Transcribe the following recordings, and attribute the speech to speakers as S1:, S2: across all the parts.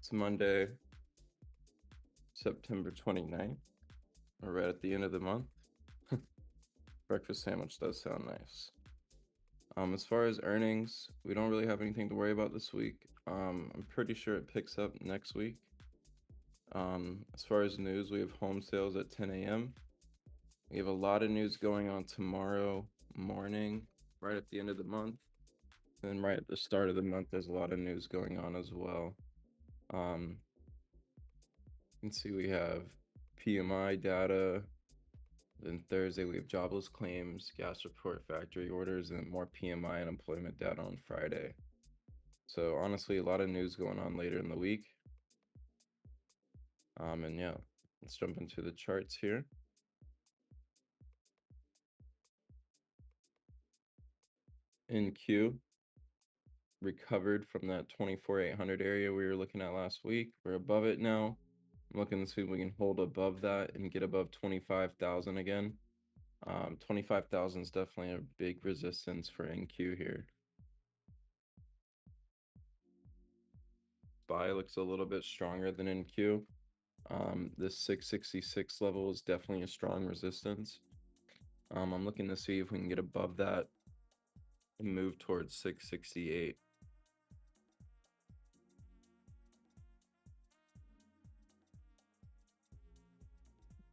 S1: It's Monday, September 29th. We're right at the end of the month. Breakfast sandwich does sound nice. As far as earnings, we don't really have anything to worry about this week. I'm pretty sure it picks up next week. As far as news, we have home sales at 10 a.m. We have a lot of news going on tomorrow morning, right at the end of the month. And right at the start of the month, there's a lot of news going on as well. You can see we have PMI data. Then Thursday, we have jobless claims, gas report, factory orders, and more PMI and employment data on Friday. So honestly, a lot of news going on later in the week. And yeah, let's jump into the charts here. NQ recovered from that 24,800 area we were looking at last week. We're above it now. I'm looking to see if we can hold above that and get above 25,000 again. 25,000 is definitely a big resistance for NQ here. SPY looks a little bit stronger than NQ. This 666 level is definitely a strong resistance. I'm looking to see if we can get above that and move towards 668.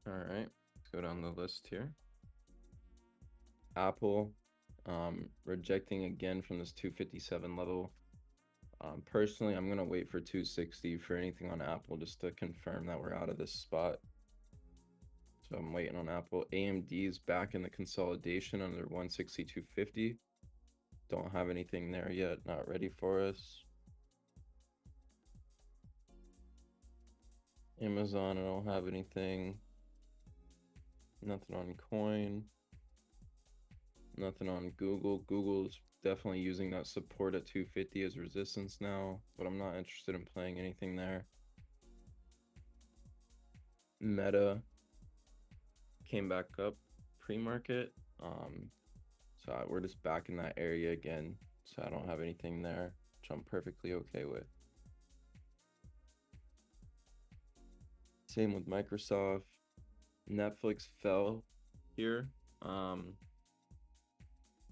S1: All right, let's go down the list here. Apple, rejecting again from this 257 level. Personally, I'm gonna wait for 260 for anything on Apple just to confirm that we're out of this spot. So I'm waiting on Apple. AMD is back in the consolidation under 162.50. Don't have anything there yet, not ready for us. Amazon, I don't have anything. Nothing on Coin. Nothing on Google. Google's definitely using that support at 250 as resistance now, but I'm not interested in playing anything there. Meta came back up pre-market. So we're just back in that area again. So I don't have anything there, which I'm perfectly okay with. Same with Microsoft. Netflix fell here. I'm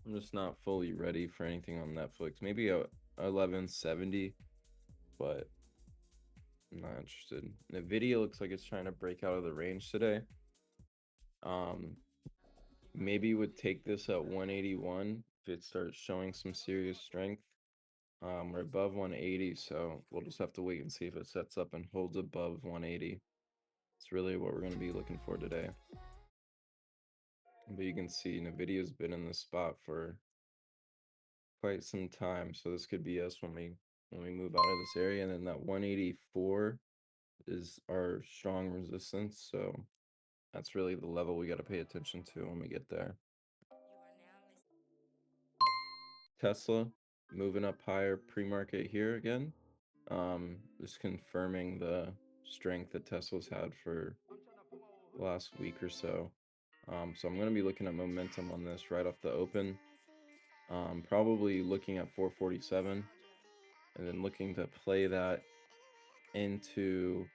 S1: just not fully ready for anything on Netflix. Maybe a 1170, but I'm not interested. Nvidia looks like it's trying to break out of the range today. Maybe would take this at 181 if it starts showing some serious strength. We're above 180, so we'll just have to wait and see if it sets up and holds above 180. It's really what we're going to be looking for today. But you can see Nvidia's been in this spot for quite some time, so this could be us when we move out of this area. And then that 184 is our strong resistance, so that's really the level we got to pay attention to when we get there. Tesla moving up higher pre-market here again. Just confirming the strength that Tesla's had for the last week or so. So I'm going to be looking at momentum on this right off the open. Probably looking at 447 and then looking to play that into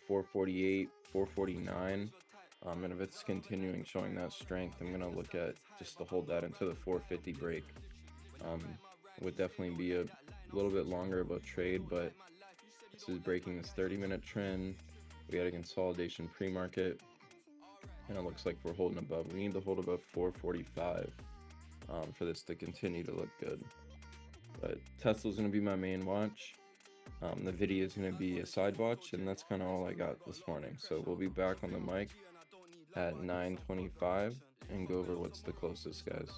S1: 448, 449. And if it's continuing showing that strength, I'm gonna look at just to hold that into the 450 break. Would definitely be a little bit longer of a trade, but this is breaking this 30-minute trend. We had a consolidation pre-market, and it looks like we're holding above. We need to hold above 445 for this to continue to look good. But Tesla's gonna be my main watch. The video is going to be a side watch, and that's kind of all I got this morning. So we'll be back on the mic at 9:25 and go over what's the closest, guys.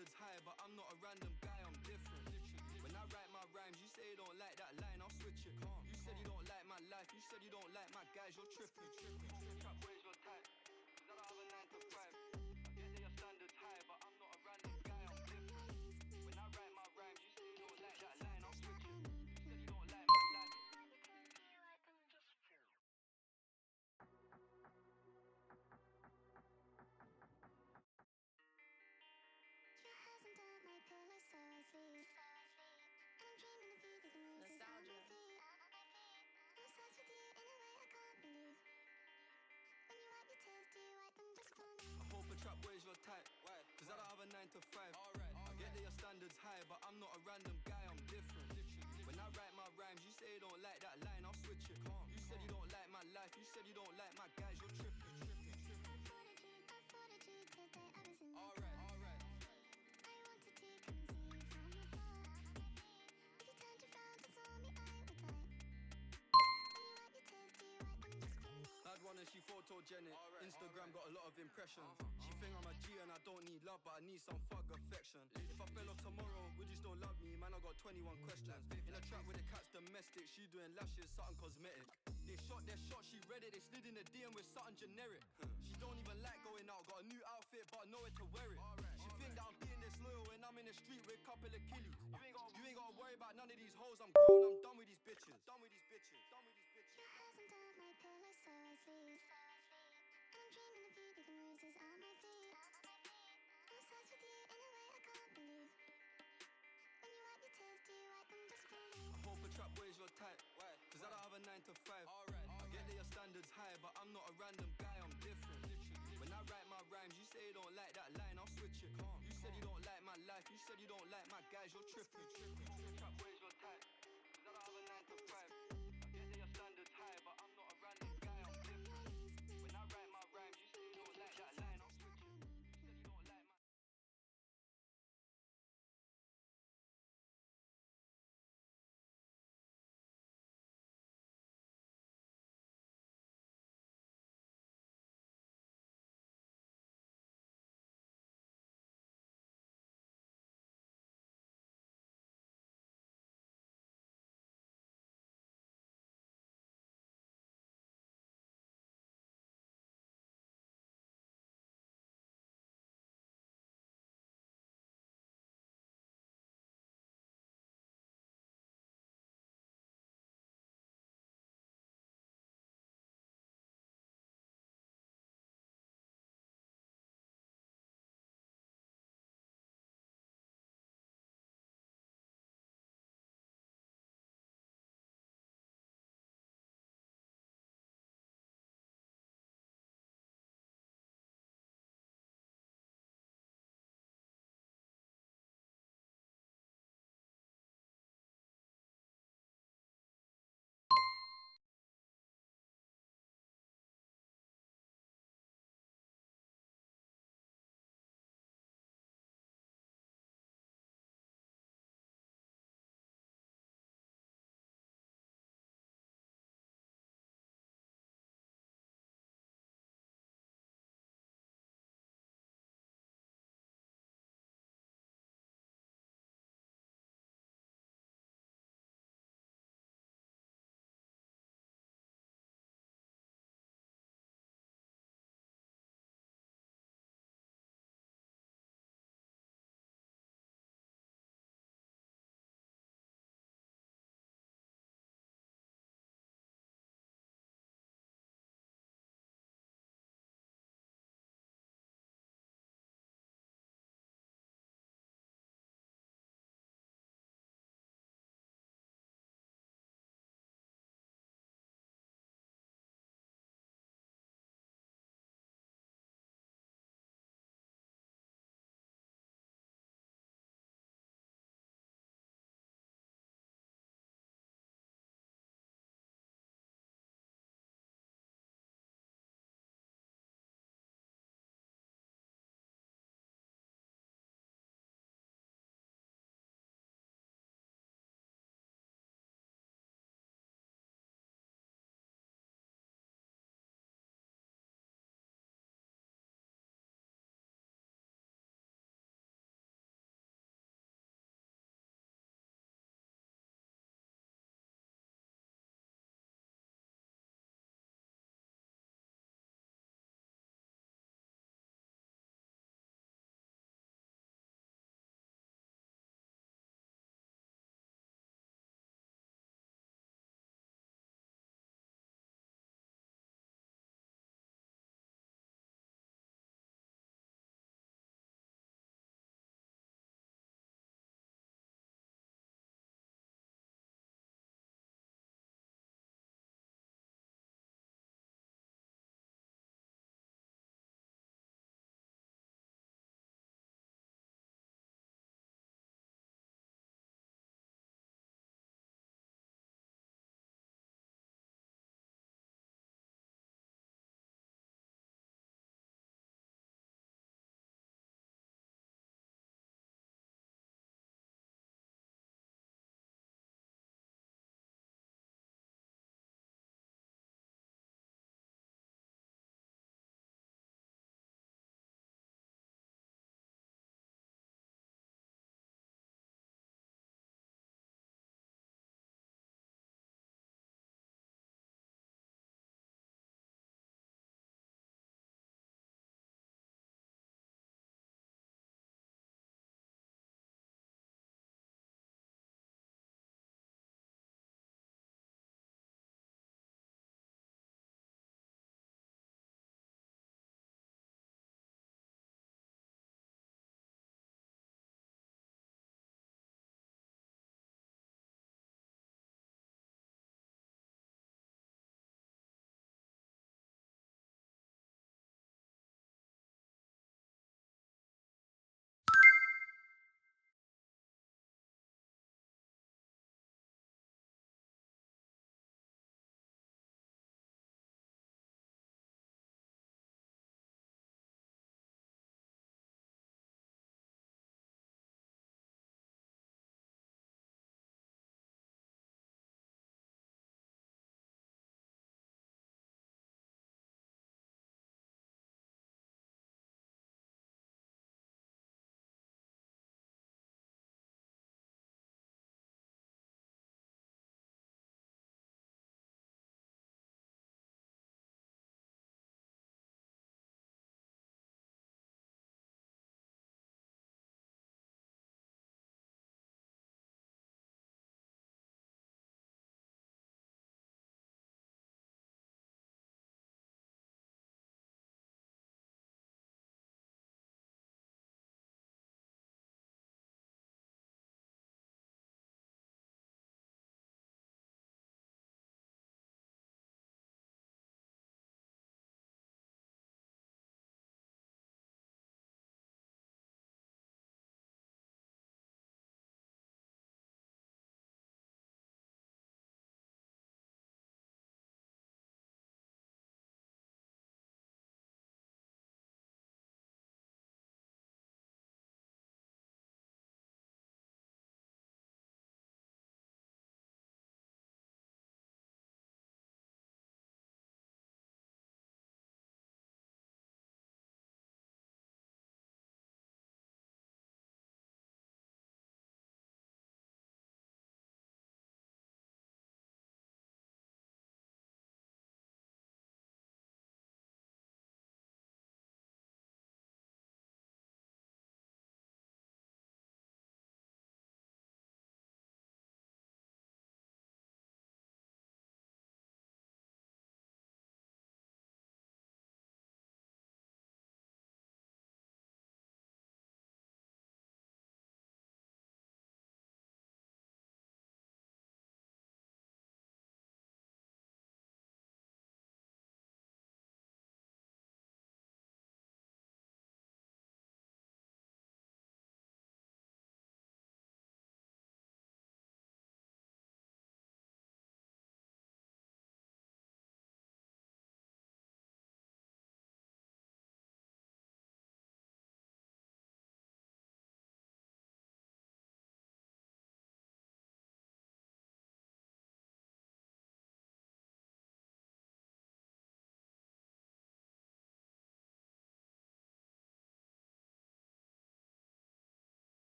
S2: standards high, but I'm not a random guy, I'm different. When I write my rhymes, you say you don't like that line, I'll switch it. You said you don't like my life, you said you don't like my guys, you're tripping. Trap ways your type, cause I don't have a 9 to 5. I get that your standards high, but I'm not a random guy, I'm different. When I write my rhymes, you say you don't like that line, I'll switch it. You said you don't like my life.
S3: Nostalgia.
S2: I hope a trap ways your type, cause I don't have a 9 to 5. I get that your standards high, but I'm not a random guy, I'm different. When I write my rhymes, you say you don't like that line, I'll switch it. You said you don't like my life, you said you don't like my guys, you're tripping. Alright. Bad one and she photogenic. Instagram got a lot of impressions. She think I'm a G and I don't need love, but I need some thug affection. If I fell off tomorrow, would you still love me? Man, I got 21 questions. In a trap with the cat's domestic, she doing lashes, something cosmetic. They shot their shot, she read it, they slid in the DM with something generic. She don't even like going out, got a new outfit, but nowhere to wear it. She think that I'm being disloyal when I'm in the street with a couple of killies. You ain't gotta worry about none of these hoes, I'm grown, I'm done with these bitches. Done with these bitches. I hope a trap ways your type, cause I don't have a 9 to 5. I get that your standards high, but I'm not a random guy, I'm different. When I write my rhymes, you say you don't like that line, I'll switch it. You said you don't like my life, you said you don't like my guys, you're tripping. Trap ways your type, cause I don't have a 9 to 5. I get that your standards high, but I'm not a random guy, I'm different. When I write my rhymes, you say you don't like that line, I'll switch it. You said you don't like my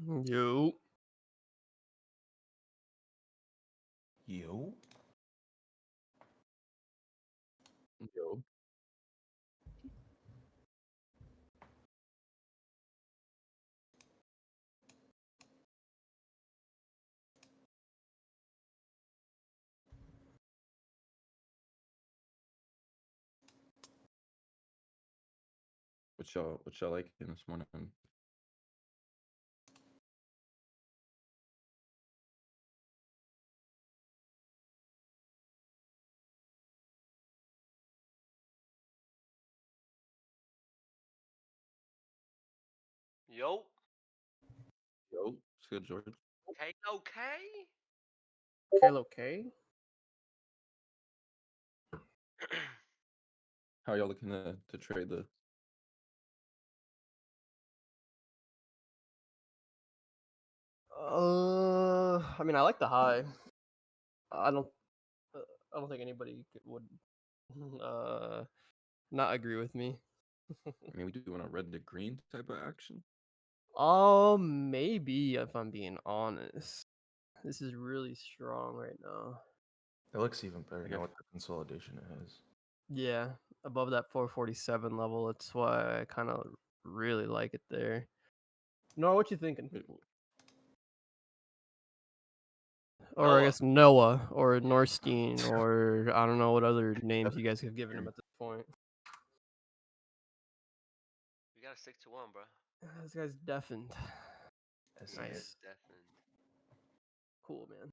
S3: Yo.
S4: Yo.
S1: Yo. What y'all like in this morning?
S5: Yo.
S1: Yo, it's good, George.
S5: K-O-K?
S3: Kalo K.
S1: How y'all looking to trade the?
S3: I mean, I like the high. I don't. I don't think anybody would not agree with me.
S1: I mean, we do want a red to green type of action.
S3: Maybe if I'm being honest, this is really strong right now.
S4: It looks even better
S1: I
S4: now
S1: guess-
S4: with the consolidation it has.
S3: Yeah, above that 447 level. That's why I kind of really like it there. Noah, what you thinking?
S1: Wait,
S3: Or I
S5: Noah.
S3: guess Noah or Norstein or I don't know what other names you guys have given him at this point.
S5: We gotta stick to one, bro.
S3: This guy's deafened.
S4: That's
S3: Nice.
S4: it.
S5: Definitely.
S3: Cool, man.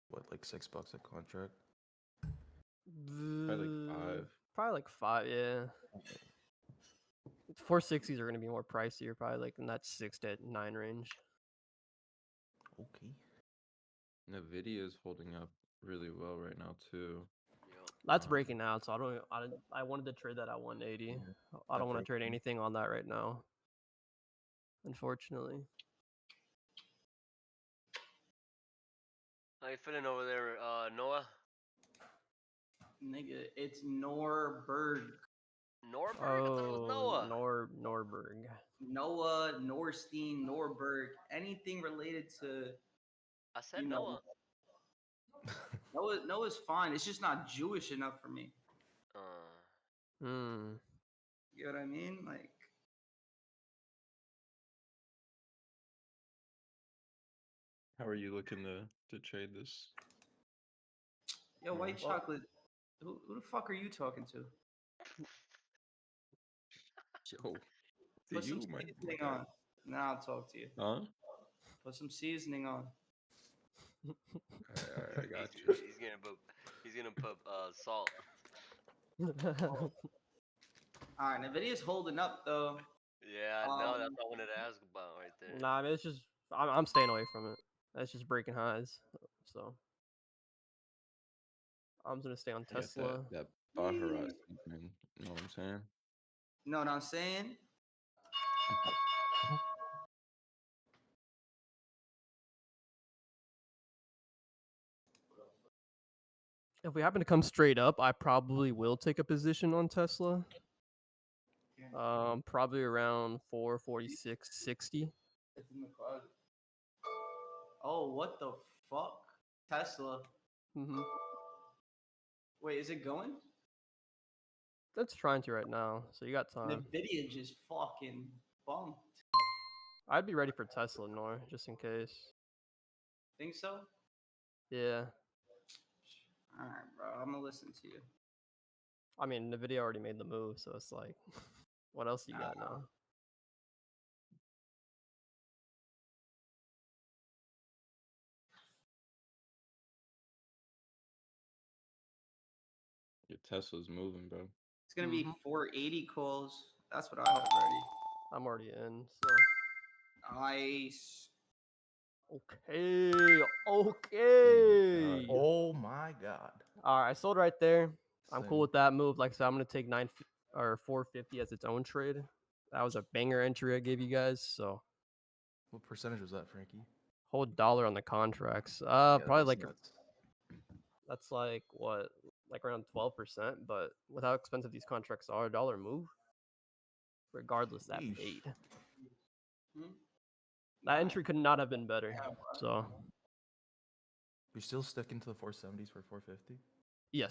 S4: What, like $6 a contract?
S1: Probably like 5.
S3: Probably like 5, yeah. 460s are going to be more pricier, probably like in that 6 to 9 range.
S4: Okay.
S1: Nvidia is holding up really well right now too.
S5: Yo.
S3: That's
S1: Um,
S3: breaking out, so I wanted to trade that at 180.
S4: Yeah,
S3: I don't
S4: that
S3: want to trade
S4: break-
S3: anything on that right now. Unfortunately.
S5: How you feeling over there, Noah?
S6: Nigga, it's Norberg.
S5: Norberg? I thought it was Noah.
S3: Norberg.
S6: Noah, Norstein, Norberg, anything related to,
S5: I said
S6: you know,
S5: Noah.
S6: Noah's fine. It's just not Jewish enough for me.
S3: Hmm.
S6: You know what I mean? Like,
S1: how are you looking to trade this?
S6: yo, white
S3: Well-
S6: chocolate. Who the fuck are you talking to?
S1: Yo, to
S6: Put some
S1: you, my
S6: seasoning
S1: guy.
S6: on. Now I'll talk to you.
S1: Huh?
S6: Put some seasoning on.
S1: I got you.
S5: He's gonna put salt.
S6: All right, Nvidia's holding up though.
S5: Yeah, no, that's what I wanted to ask about right there.
S3: Nah, I mean, it's just I'm staying away from it. That's just breaking highs. So I'm gonna stay on
S1: You got
S3: Tesla.
S1: that Baharat seasoning. You know what I'm saying?
S6: Know what I'm saying?
S3: If we happen to come straight up, I probably will take a position on Tesla. Probably around 446.60.
S6: It's in the closet. Oh, what the fuck? Tesla.
S3: Mm-hmm.
S6: Wait, is it going?
S3: That's trying to right now, so you got time.
S6: Nvidia just fucking bumped.
S3: I'd be ready for Tesla, Nor, just in case.
S6: Think so?
S3: Yeah.
S6: All right, bro. I'm gonna listen to you.
S3: I mean, Nvidia already made the move, so it's like, what else you got now?
S1: Your Tesla's moving, bro.
S6: It's gonna be
S3: Mhm.
S6: 480 calls. That's what I have ready.
S3: I'm already in, so.
S6: Nice.
S3: Okay.
S1: Oh
S3: Okay.
S4: Oh my god.
S3: All right, I sold right there. I'm cool
S4: Same.
S3: with that move. Like I said, I'm gonna take 450 as its own trade. That was a banger entry I gave you guys. So
S4: What percentage was that, Frankie?
S3: whole dollar on the contracts.
S4: Yeah,
S3: Probably
S4: that's
S3: like
S4: nuts.
S3: that's like what, like around 12%. But with how expensive these contracts are, a dollar move, regardless, that
S4: Yeesh.
S3: paid.
S6: Hmm?
S3: That entry could not have been better. So
S4: You're still sticking to the 470s for 450?
S3: yes.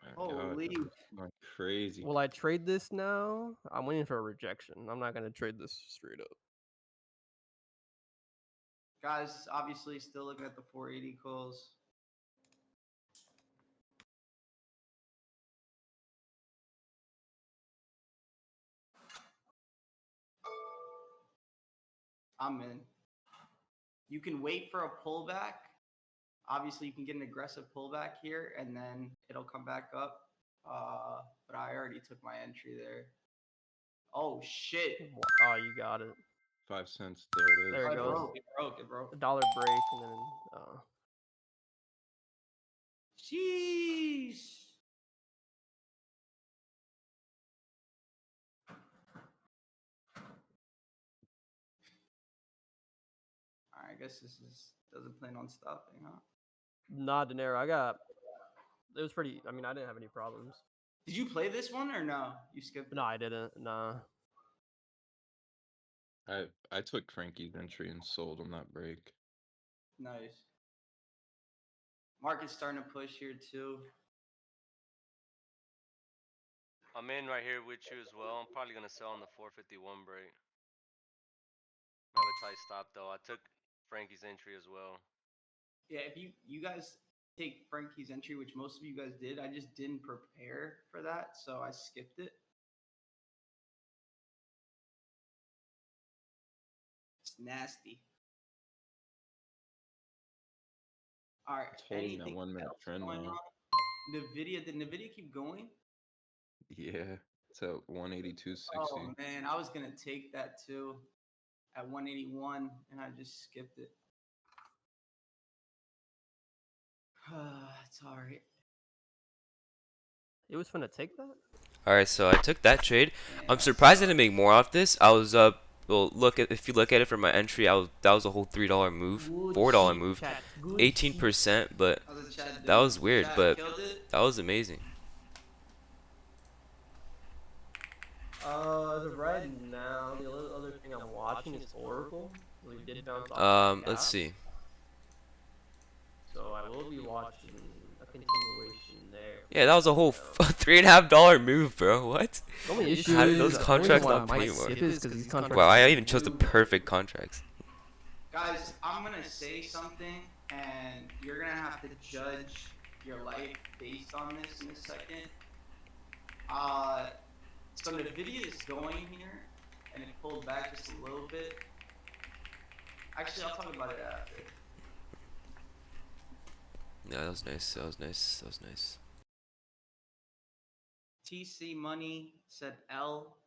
S1: my
S6: Holy.
S1: God, that's going crazy.
S3: Will I trade this now? I'm waiting for a rejection. I'm not gonna trade this straight up.
S6: Guys, obviously still looking at the 480 calls. I'm in. You can wait for a pullback. Obviously, you can get an aggressive pullback here, and then it'll come back up. But I already took my entry there. Oh shit!
S3: Oh, you got it.
S1: 5 cents. There it is.
S3: There
S6: Oh,
S3: it
S6: it
S3: goes.
S6: broke. It broke. It broke.
S3: A dollar break and then
S6: Sheesh. I guess this is doesn't plan on stopping, huh?
S3: nah, dinero. It was pretty. I mean, I didn't have any problems.
S6: Did you play this one or no? You skipped it.
S3: No, I didn't. Nah.
S1: I took Frankie's entry and sold on that break.
S6: Nice. Market's starting to push here too.
S5: I'm in right here with you as well. I'm probably gonna sell on the 451 break. I have a tight stop though. I took Frankie's entry as well.
S6: Yeah, if you guys take Frankie's entry, which most of you guys did, I just didn't prepare for that, so I skipped it. It's nasty. All right.
S1: It's holding that
S6: Anything
S1: 1 minute
S6: else
S1: trend
S6: going
S1: now.
S6: on? Nvidia, did Nvidia keep going?
S1: Yeah, it's at 182.60.
S6: Oh man, I was gonna take that too at 181, and I just skipped it. It's all right.
S3: It was gonna take that.
S7: Alright, so I took that trade. I'm
S6: Yeah,
S7: surprised I didn't make more off this. I was well, if you look at it from my entry, that was a whole $3 move, $4 move, 18%, but
S6: how's the chat
S7: that
S6: doing?
S7: was weird,
S6: Chat
S7: but
S6: killed it?
S7: that was amazing.
S3: As of right now, the other thing I'm watching is Oracle. We did bounce off.
S7: Let's see.
S3: So I will be watching a continuation there.
S7: Yeah, that was a whole $3.5 move, bro. What?
S3: The only issue
S7: How did
S3: is
S7: those
S3: the only
S7: contracts
S3: reason why
S7: not
S3: I might
S7: pay more?
S3: skip is 'cause these contracts.
S7: Wow, I even chose the perfect contracts.
S6: Guys, I'm gonna say something, and you're gonna have to judge your life based on this in a second. So Nvidia is going here, and it pulled back just a little bit. Actually, I'll talk about it after.
S7: Yeah, that was nice. That was nice. That was nice.
S6: TC Money said L.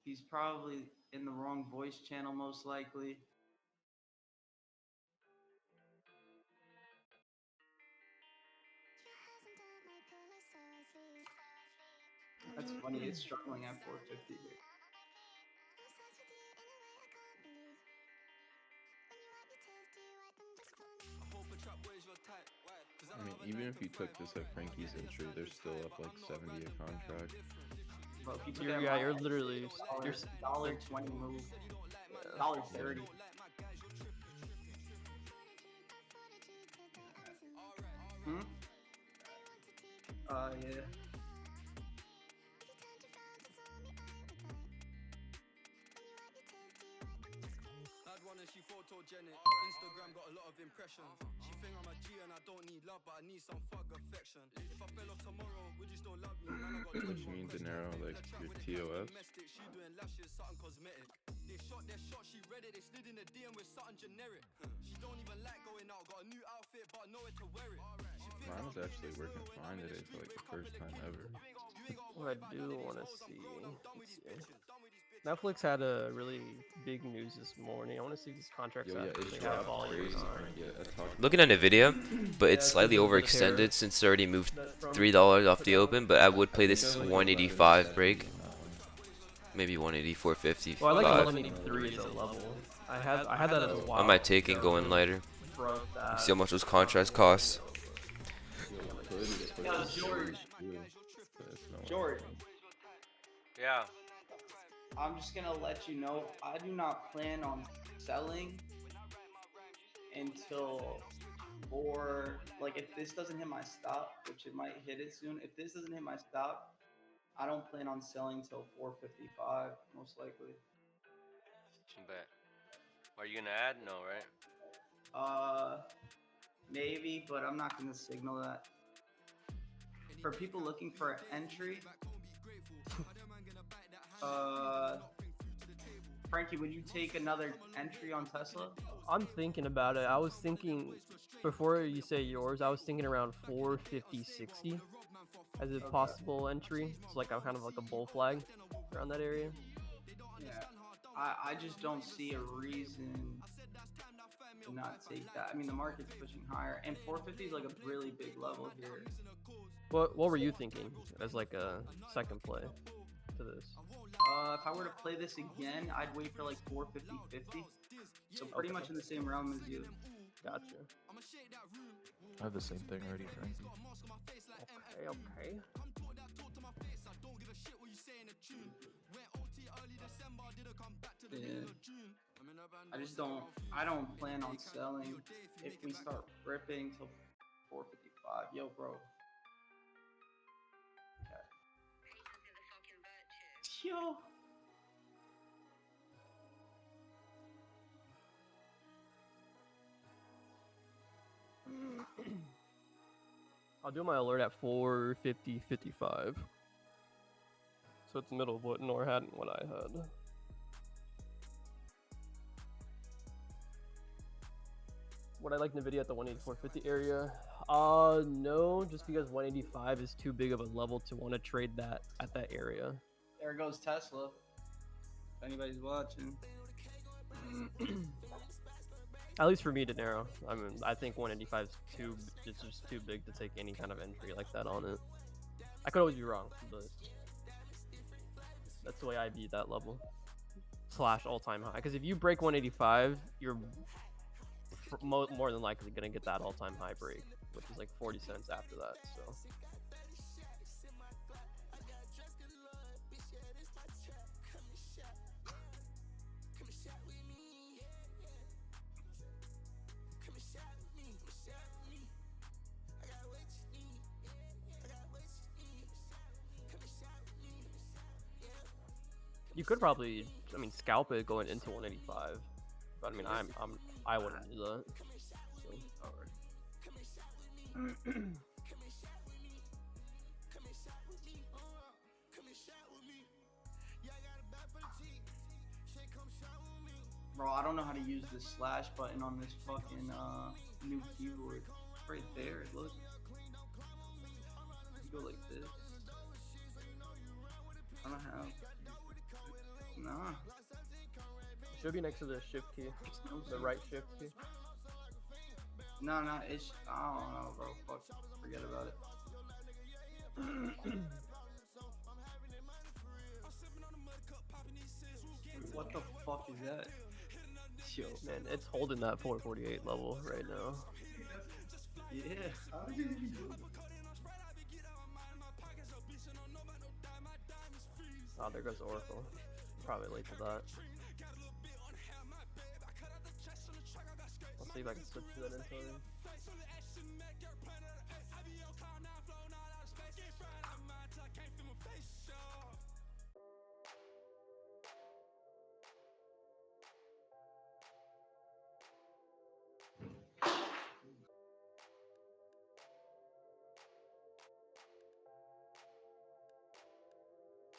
S6: He's probably in the wrong voice channel, most likely. That's funny. It's struggling at 450 here.
S1: I mean, even if you took this at Frankie's entry, they're still up like 70 a contract.
S6: Bro, if you took
S3: You're,
S6: that
S3: yeah,
S6: market,
S3: you're literally
S6: $1.20 move. $1.30. Yeah.
S2: Bad one and she photogenic. Instagram got a lot of impressions. She think I'm a G and I don't need love, but I need some fuck affection. If I fell off tomorrow, would you still love me? Man, I got
S1: What
S2: 21
S1: you mean,
S2: questions.
S1: Dinero? Like your TOS?
S2: Domestic, she doing lashes, something cosmetic. They shot their shot, she read it. They slid in the DM with something generic. She don't even like going out. Got a new outfit, but nowhere to wear it. She
S1: Mine was actually working fine today for like the first time ever.
S3: What I do want to see. Let's see. Netflix had a really big news this morning. I want to see if these contracts
S1: Yo, yeah, it
S3: actually have
S1: dropped
S3: volume.
S1: crazy.
S3: or not.
S1: Yeah, I talked
S7: Looking at Nvidia, but it's
S3: Yeah,
S7: slightly
S3: because of the
S7: overextended
S3: tariff
S7: since it already moved
S3: that's from
S7: $3 off the
S3: down.
S7: open. But I would play
S1: I think
S7: this
S1: I like
S7: 185 break,
S1: 1170 on that one.
S7: maybe 184, 55.
S3: Well, I like 1183 as a level. I had that as a while.
S7: I might take and go in lighter.
S3: Broke that.
S7: See how much those contracts cost.
S1: Yo, could just put
S6: Yo,
S1: this
S6: George.
S1: too, but it's no
S6: George.
S5: Yeah.
S6: I'm just gonna let you know, I do not plan on selling until like if this doesn't hit my stop, which it might hit it soon. If this doesn't hit my stop, I don't plan on selling till 455, most likely.
S5: Bet. Are you gonna add? No, right?
S6: Maybe, but I'm not gonna signal that. For people looking for an entry, Frankie, would you take another entry on Tesla?
S3: I'm thinking about it. I was thinking before you say yours, I was thinking around 450-60 as a possible entry. It's like a kind of like a bull flag around that area.
S6: Yeah. I just don't see a reason to not take that. I mean, the market's pushing higher, and 450 is like a really big level here.
S3: What were you thinking as like a second play to this?
S6: If I were to play this again, I'd wait for like 450-50. So pretty much in the same realm as you.
S3: Gotcha.
S4: I have the same thing already, Frankie.
S3: Okay.
S6: Yeah. I don't plan on selling if we start ripping till 455. Yo, bro. Okay. Yo.
S3: I'll do my alert at 450-55. So it's middle of what Nor had and what I had. Would I like NVIDIA at the 184.50 area? No, just because 185 is too big of a level to want to trade that at that area.
S6: There goes Tesla. If anybody's watching.
S3: At least for me, Dinero. I mean, I think 185 is just too big to take any kind of entry like that on it. I could always be wrong, but that's the way I beat that level. / all-time high. Because if you break 185, you're more than likely gonna get that all-time high break, which is like 40 cents after that. So. You could probably, I mean, scalp it going into 185, but I mean, I wouldn't do that. So, alright.
S6: Bro, I don't know how to use the slash button on this fucking new keyboard. It's right there. Look. You go like this. I don't have. Nah.
S3: It should be next to the shift key, the right shift key.
S6: No, it's. I don't know, bro. Fuck. Forget about it. What the fuck is that?
S3: Yo, man, it's holding that 448 level right now.
S6: Yeah.
S3: Oh, there goes Oracle. Probably late to that. I'll see if I can switch to that info.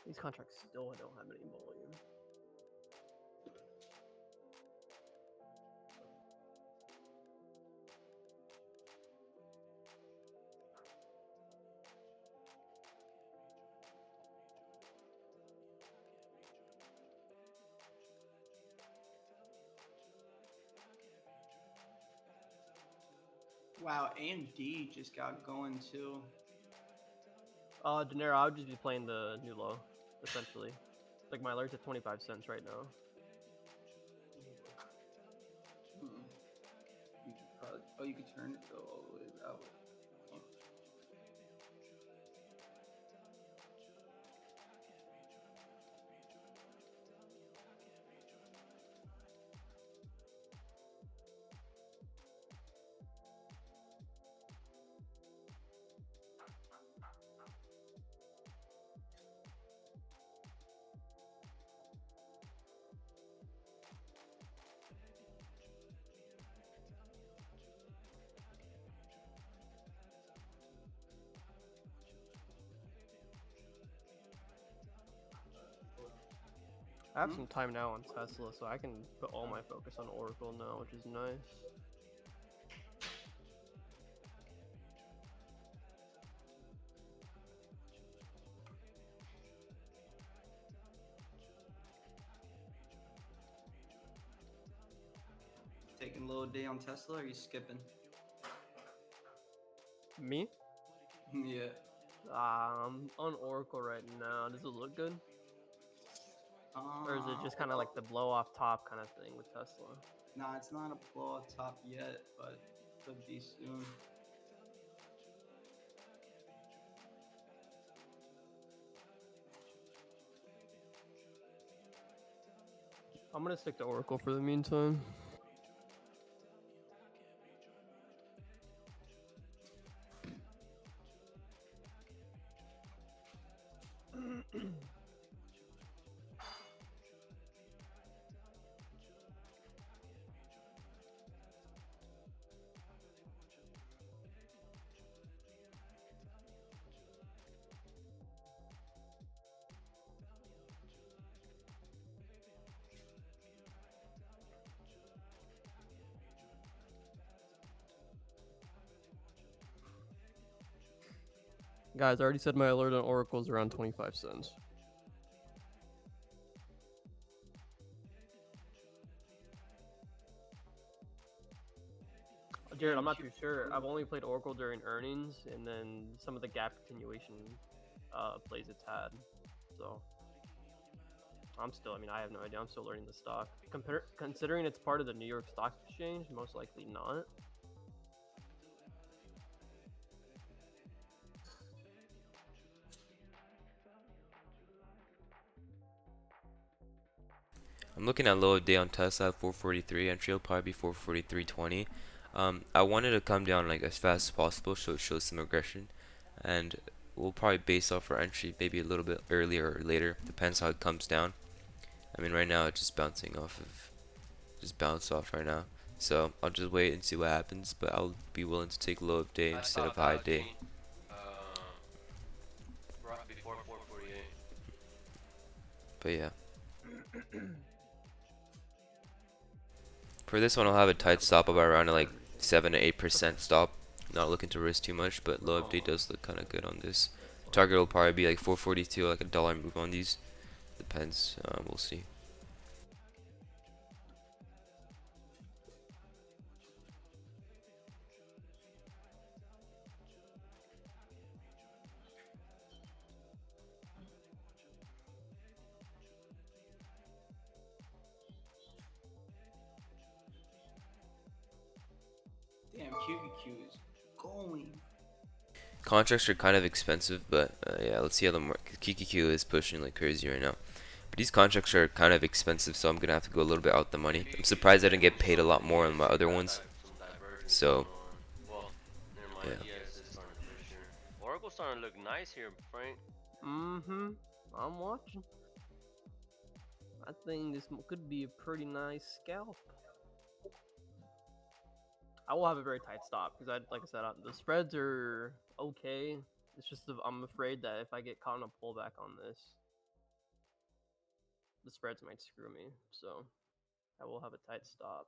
S3: These contracts still don't have any volume.
S6: Wow, AMD just got going too.
S3: Dinero, I would just be playing the new low, essentially. Like my alert's at 25 cents right now.
S6: You could probably, oh, you could turn it though all the way that way. Oh.
S3: I have some time now on Tesla, so I can put all my focus on Oracle now, which is nice.
S6: Taking a little day on Tesla, or are you skipping?
S3: Me?
S6: Yeah.
S3: I'm on Oracle right now. Does it look good? Or is it just kind of
S6: Well,
S3: like the blow off top kind of thing with Tesla?
S6: nah, it's not a blow up top yet, but could be soon.
S3: I'm gonna stick to Oracle for the meantime. Guys, I already said my alert on Oracle is around 25 cents. Jared, I'm not too sure. I've only played Oracle during earnings, and then some of the gap continuation plays it's had. So I'm still, I mean, I have no idea. I'm still learning the stock. Considering it's part of the New York Stock Exchange, most likely not.
S7: I'm looking at low of day on Tesla at 443. Entry will probably be 443.20. I wanted to come down like as fast as possible so it shows some aggression, and we'll probably base off our entry maybe a little bit earlier or later. Depends how it comes down. I mean, right now it's just bouncing off of, just bounced off right now. So I'll just wait and see what happens. But I'll be willing to take low of day
S5: I
S7: instead of
S5: stopped
S7: high
S5: out
S7: day.
S5: Gene. Before 448.
S7: But yeah. For this one, I'll have a tight stop of around like 7 to 8% stop. Not looking to risk too much, but low update does look kind of good on this. Target will probably be like 442, like a dollar move on these. Depends. We'll see.
S6: Damn, QQQ is going.
S7: Contracts are kind of expensive, but yeah, let's see how the market. QQQ is pushing like crazy right now. But these contracts are kind of expensive, so I'm gonna have to go a little bit out the money. I'm surprised I didn't get paid a lot more on my other ones.
S5: Some divergence
S7: So
S5: going on. Well, never mind.
S7: yeah.
S5: ES is starting to push here. Oracle's starting to look nice here, Frank.
S3: I'm watching. I think this could be a pretty nice scalp. I will have a very tight stop because like I said, the spreads are okay. It's just I'm afraid that if I get caught in a pullback on this, the spreads might screw me. So I will have a tight stop.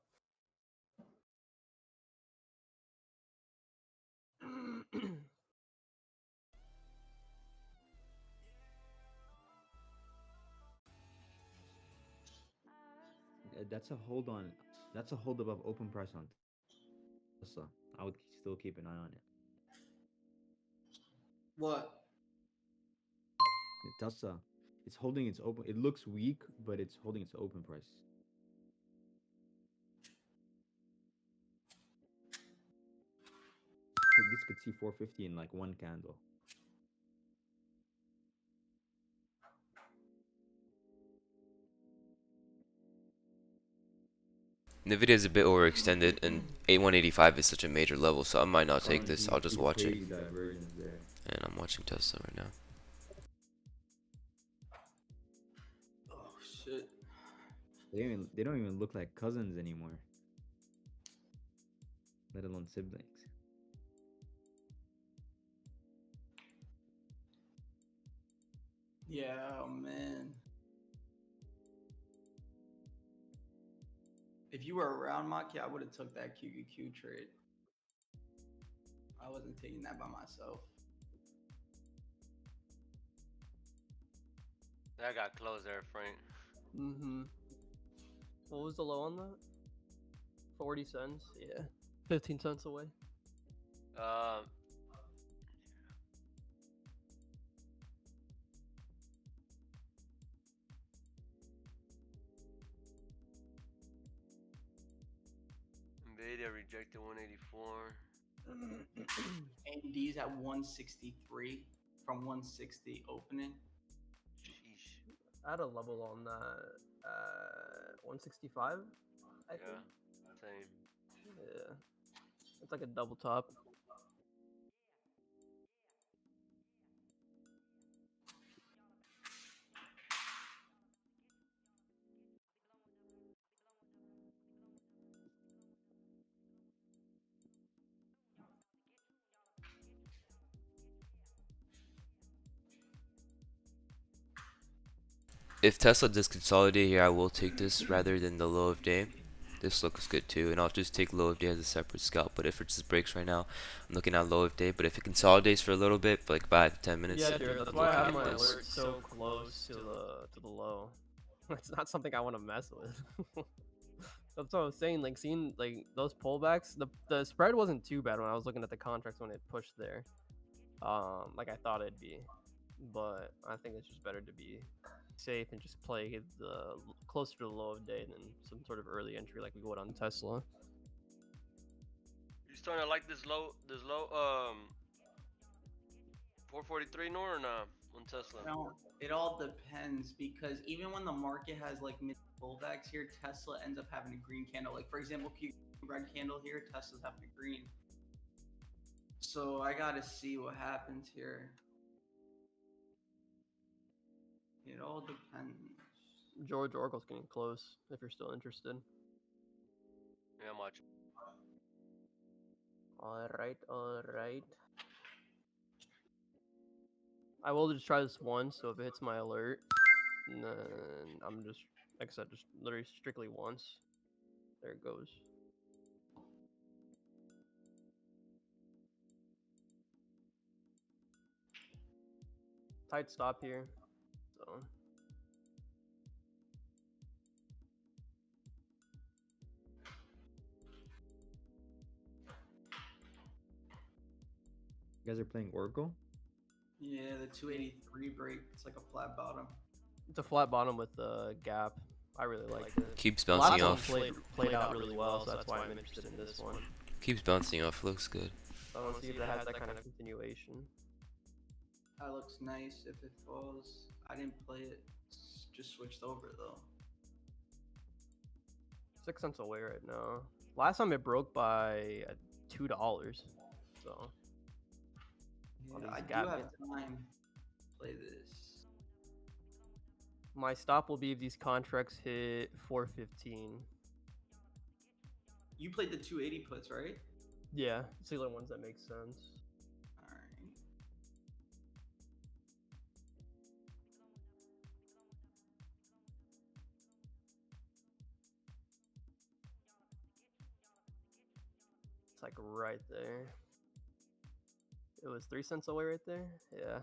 S8: That's a hold on. That's a hold above open price on Tesla. I would still keep an eye on it.
S6: What?
S8: Tesla, it's holding its open. It looks weak, but it's holding its open price. This could see 450 in like one candle.
S7: Nvidia is a bit overextended, and 8185 is such a major level, so I might not take this. I'll just
S8: He's
S7: watch it.
S8: crazy divergence there.
S7: And I'm watching Tesla right now.
S6: Oh shit.
S8: They don't even look like cousins anymore. Let alone siblings.
S6: Yeah, oh man. If you were around Maki, I would have took that QQQ trade. I wasn't taking that by myself.
S5: That got closed there, Frank.
S3: Mm-hmm. What was the low on that? 40 cents? Yeah. 15 cents away.
S5: Um, Nvidia rejected 184.
S6: AMD's at 163 from 160 opening.
S5: Sheesh.
S3: I had a level on that 165, I think.
S5: Yeah, same.
S3: Yeah. It's like a double top.
S7: If Tesla does consolidate here, I will take this rather than the low of day. This looks good too, and I'll just take low of day as a separate scalp. But if it just breaks right now, I'm looking at low of day. But if it consolidates for a little bit, for like 5 to 10 minutes,
S3: Yeah, Jared, that's
S7: I'm
S3: why I
S7: looking
S3: have my
S7: at this.
S3: alert so close to the low. It's not something I want to mess with. That's what I was saying. Like seeing like those pullbacks, the spread wasn't too bad when I was looking at the contracts when it pushed there. Like I thought it'd be, but I think it's just better to be safe and just play the closer to the low of day than some sort of early entry like we would on Tesla.
S5: You starting to like this low 443 nor or not on Tesla?
S6: No, it all depends because even when the market has like mid pullbacks here, Tesla ends up having a green candle. Like for example, red candle here, Tesla's having a green. So I gotta see what happens here. It all depends.
S3: George Oracle's getting close if you're still interested.
S5: Yeah, I'm watching.
S3: All right. I will just try this once, so if it hits my alert, then I'm just, like I said, just literally strictly once. There it goes. Tight stop here, so.
S8: You guys are playing Oracle?
S6: Yeah, the 283 break. It's like a flat bottom.
S3: It's a flat bottom with a gap. I really like it.
S7: Keeps
S3: The
S7: bouncing
S3: last one
S7: off.
S3: played out really well, so that's why I'm interested in this one.
S7: Keeps bouncing off. Looks good.
S3: So I want to see if it has that kind of continuation.
S6: That looks nice if it falls. I didn't play it. Just switched over though.
S3: 6 cents away right now. Last time it broke by $2, so.
S6: Yeah, I do have time to play this.
S3: My stop will be if these contracts hit 415.
S6: You played the 280 puts, right?
S3: Yeah, it's the only ones that make sense.
S6: Alright.
S3: It's like right there. It was 3 cents away right there. Yeah.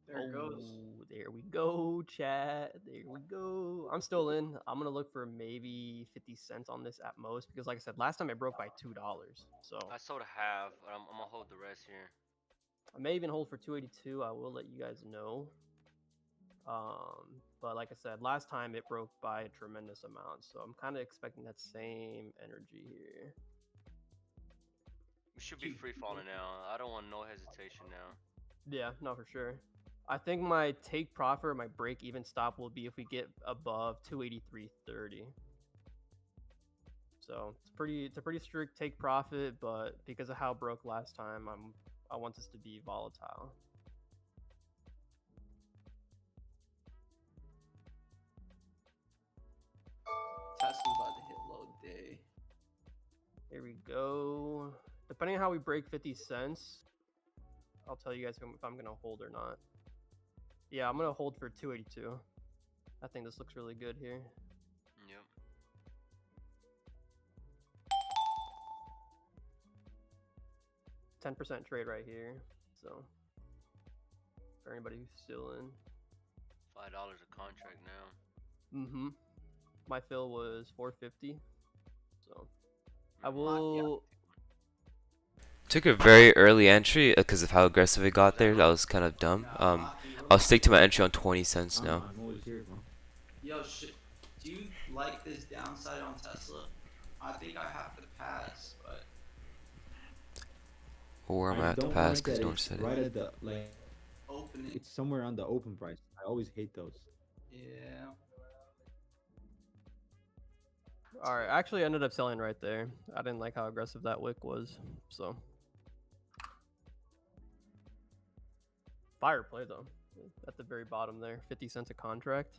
S6: There it goes.
S3: Oh, there we go, chat. There we go. I'm still in. I'm gonna look for maybe 50 cents on this at most because, like I said, last time it broke by $2. So
S5: I sold a half, but I'm gonna hold the rest here.
S3: I may even hold for 282. I will let you guys know. But like I said, last time it broke by a tremendous amount, so I'm kind of expecting that same energy here.
S5: We should be free falling now. I don't want no hesitation now.
S3: Yeah, no, for sure. I think my take profit or my break even stop will be if we get above 283.30. So it's a pretty strict take profit, but because of how it broke last time, I want this to be volatile.
S6: Tesla's about to hit low day.
S3: Here we go. Depending on how we break 50 cents, I'll tell you guys if I'm gonna hold or not. Yeah, I'm gonna hold for 282. I think this looks really good here.
S5: Yep.
S3: 10% trade right here. So for anybody who's still in.
S5: $5 a contract now.
S3: Mm-hmm. My fill was 450. So I
S5: Mm,
S3: will.
S7: Took a very early entry because of how aggressive it got there. That was kind of dumb. I'll stick to my entry on 20 cents now.
S8: I'm always here, bro.
S6: Yo, do you like this downside on Tesla? I think I have to pass, but
S7: Or am I at the
S8: don't
S7: pass
S8: like
S7: because
S8: that
S7: no one
S8: it's
S7: said
S8: right
S7: it.
S8: at the like.
S6: opening.
S8: It's somewhere on the open price. I always hate those.
S6: Yeah.
S3: All right. Actually, I ended up selling right there. I didn't like how aggressive that wick was. So fire play though. At the very bottom there, 50 cents a contract.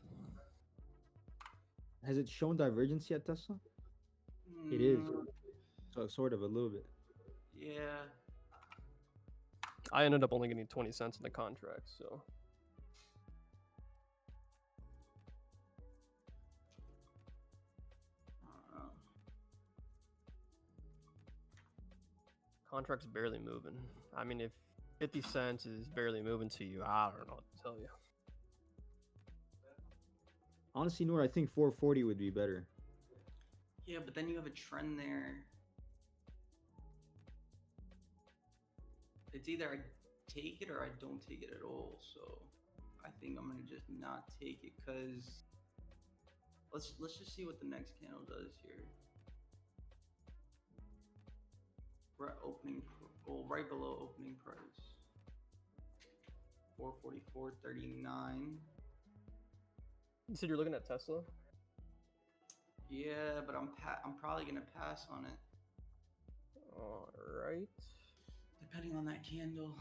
S8: Has it shown divergence yet, Tesla? It is.
S6: Mm,
S8: So sort of a little bit.
S6: yeah.
S3: I ended up only getting 20 cents in the contract. So contract's barely moving. I mean, if 50 cents is barely moving to you, I don't know what to tell you.
S8: Honestly, Noor, I think 440 would be better.
S6: Yeah, but then you have a trend there. It's either I take it or I don't take it at all. So I think I'm gonna just not take it because let's just see what the next candle does here. We're at opening, well, right below opening price. 444.39.
S3: You said you're looking at Tesla?
S6: Yeah, but I'm probably gonna pass on it.
S3: All right.
S6: Depending on that candle.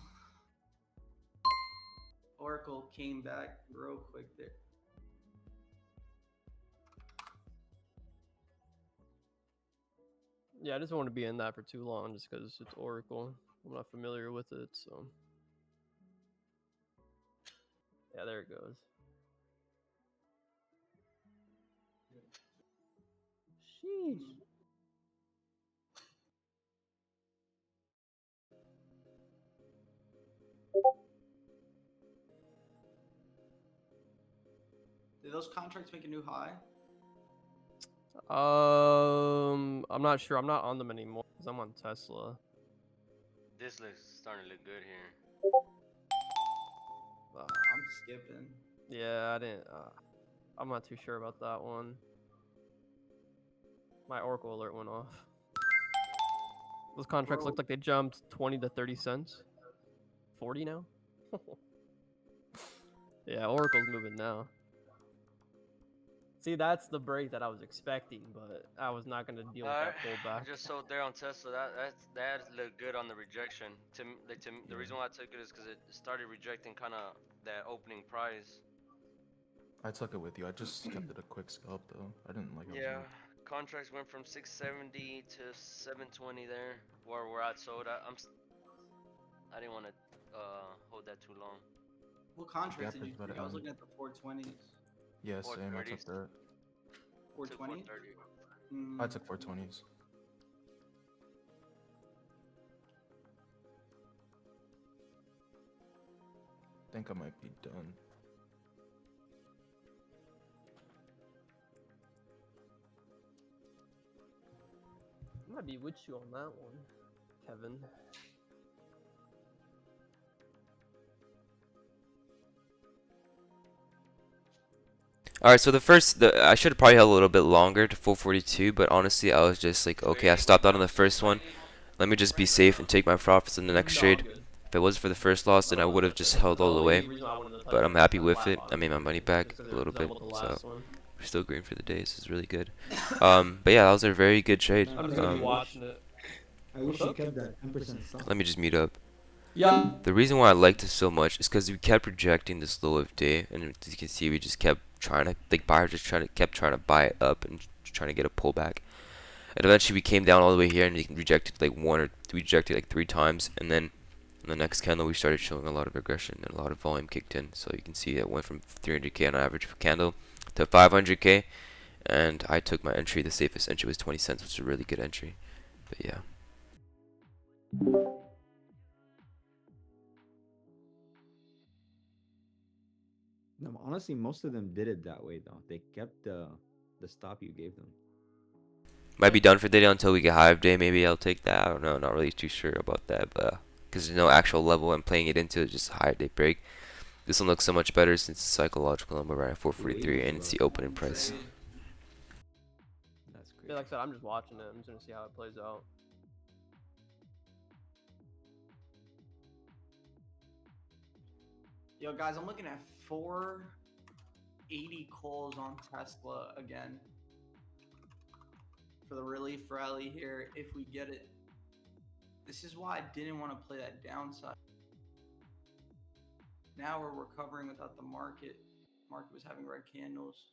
S6: Oracle came back real quick there.
S3: Yeah, I just don't want to be in that for too long just because it's Oracle. I'm not familiar with it, so. Yeah, there it goes. Sheesh.
S6: Did those contracts make a new high?
S3: I'm not sure. I'm not on them anymore because I'm on Tesla.
S5: This looks starting to look good here.
S6: I'm skipping.
S3: Yeah, I didn't. I'm not too sure about that one. My Oracle alert went off. Those contracts looked like they jumped 20 to 30 cents. 40 now? Yeah, Oracle's moving now. See, that's the break that I was expecting, but I was not gonna deal with
S5: Alright,
S3: that
S5: I
S3: pullback.
S5: just sold there on Tesla. That looked good on the rejection. The
S8: Yeah.
S5: reason why I took it is because it started rejecting kind of that opening price.
S4: I took it with you. I just kept it a quick scalp though. I didn't like
S5: Yeah,
S4: observe.
S5: contracts went from 670 to 720 there, where I sold. I didn't want to hold that too long.
S6: What contracts
S4: Gap
S6: did
S4: is
S6: you
S4: about
S6: take?
S4: to
S6: I was
S4: end.
S6: looking at the 420s.
S4: Yeah, same. I
S5: 430s.
S4: took that.
S5: Took
S6: 420s?
S5: 430.
S4: I
S6: Mm,
S4: took 420s. Think I might be done.
S3: I might be with you on that one, Kevin.
S7: All right, so I should have probably held a little bit longer to 442, but honestly, I was just like, okay, I stopped out on the first one. Let me just be safe and take my profits in the next
S3: No, I'm
S7: trade.
S3: good.
S7: If it wasn't for the first loss, then I would have just held
S3: The
S7: all the
S3: only
S7: way.
S3: reason I wanted to touch
S7: But
S3: it
S7: I'm
S3: was
S7: happy
S3: that
S7: with
S3: flat
S7: it. I
S3: bottom
S7: made my
S3: for
S7: money
S3: me,
S7: back
S3: just because
S7: a
S3: it
S7: little bit,
S3: resembled the
S7: so
S3: last one.
S7: we're still green for the day. This is really good. But yeah, that was a very good trade.
S3: I'm just gonna be
S8: I
S3: watching it.
S8: I wish you kept that 10% stop.
S7: Let me just mute up.
S3: Yeah.
S7: The reason why I liked it so much is because we kept rejecting this low of day, and as you can see, we just kept trying to, like, buyers just kept trying to buy it up and trying to get a pullback. And eventually we came down all the way here and we rejected like we rejected like 3 times, and then in the next candle we started showing a lot of aggression and a lot of volume kicked in. So you can see it went from 300k on average per candle to 500k, and I took my entry. The safest entry was 20 cents, which is a really good entry. But yeah.
S8: No, honestly, most of them did it that way though. They kept the stop you gave them.
S7: Might be done for the day until we get high of day. Maybe I'll take that. I don't know. Not really too sure about that, but because there's no actual level I'm playing it into, it's just a higher day break. This one looks so much better since it's a psychological number right at 443 and it's the opening price.
S8: That's
S3: Yeah,
S8: crazy.
S3: like I said, I'm just watching it. I'm just gonna see how it plays out.
S6: Yo, guys, I'm looking at 480 calls on Tesla again for the relief rally here if we get it. This is why I didn't want to play that downside. Now we're recovering without the market. Market was having red candles.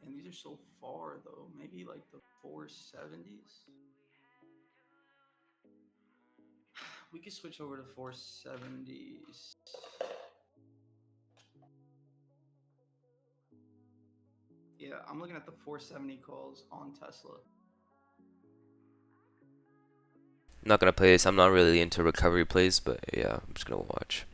S6: And these are so far though. Maybe like the 470s. We could switch over to 470s. Yeah, I'm looking at the 470 calls on Tesla.
S7: I'm not gonna play this. I'm not really into recovery plays, but yeah, I'm just gonna watch.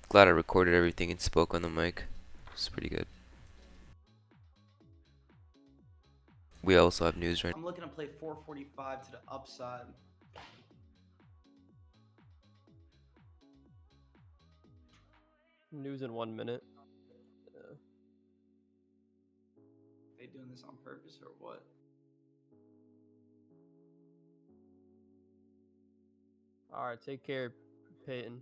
S7: Glad I recorded everything and spoke on the mic. It's pretty good. We also have news right
S6: I'm looking to play 445 to the upside.
S3: News in 1 minute.
S6: They doing this on purpose or what?
S3: All right, take care, Peyton.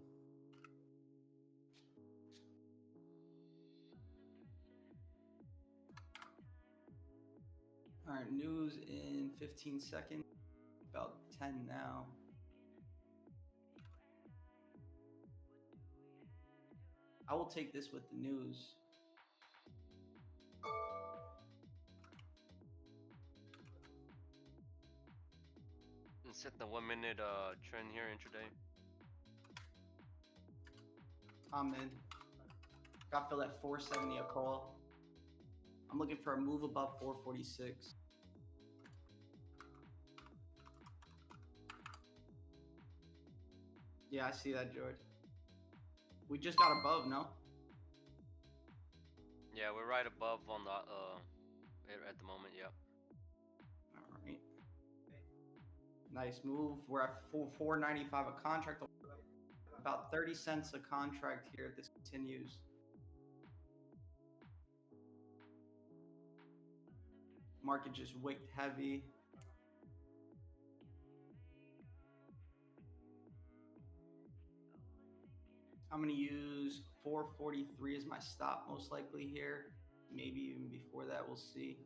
S6: All right, news in 15 seconds. About 10 now. I will take this with the news.
S5: And set the 1 minute trend here intraday.
S6: I'm in. Got filled at 470 a call. I'm looking for a move above 446. Yeah, I see that, George. We just got above, no?
S5: Yeah, we're right above on the at the moment. Yep.
S6: All right. Nice move. We're at 495 a contract. About 30 cents a contract here if this continues. Market just wicked heavy. I'm gonna use 443 as my stop most likely here. Maybe even before that, we'll see.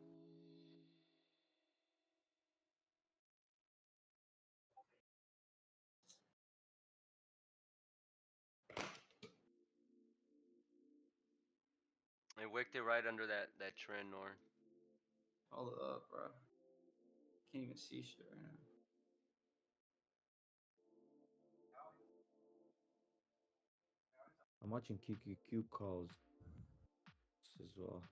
S5: They wicked it right under that trend, Nor.
S6: Hold up, bro. Can't even see shit right now.
S8: I'm watching QQQ calls as well.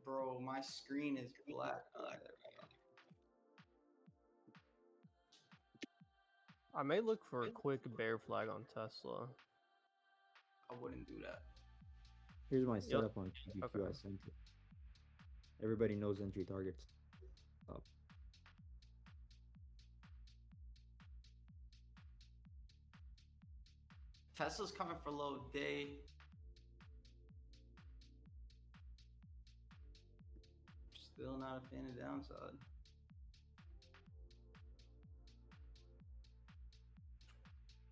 S6: Bro, my screen is black. There we go.
S3: I may look for a quick bear flag on Tesla.
S6: I wouldn't do that.
S8: Here's my
S3: Yep.
S8: setup on QQQ.
S3: Okay.
S8: I sent it. Everybody knows entry targets. Up.
S6: Tesla's coming for low day. Still not a fan of downside.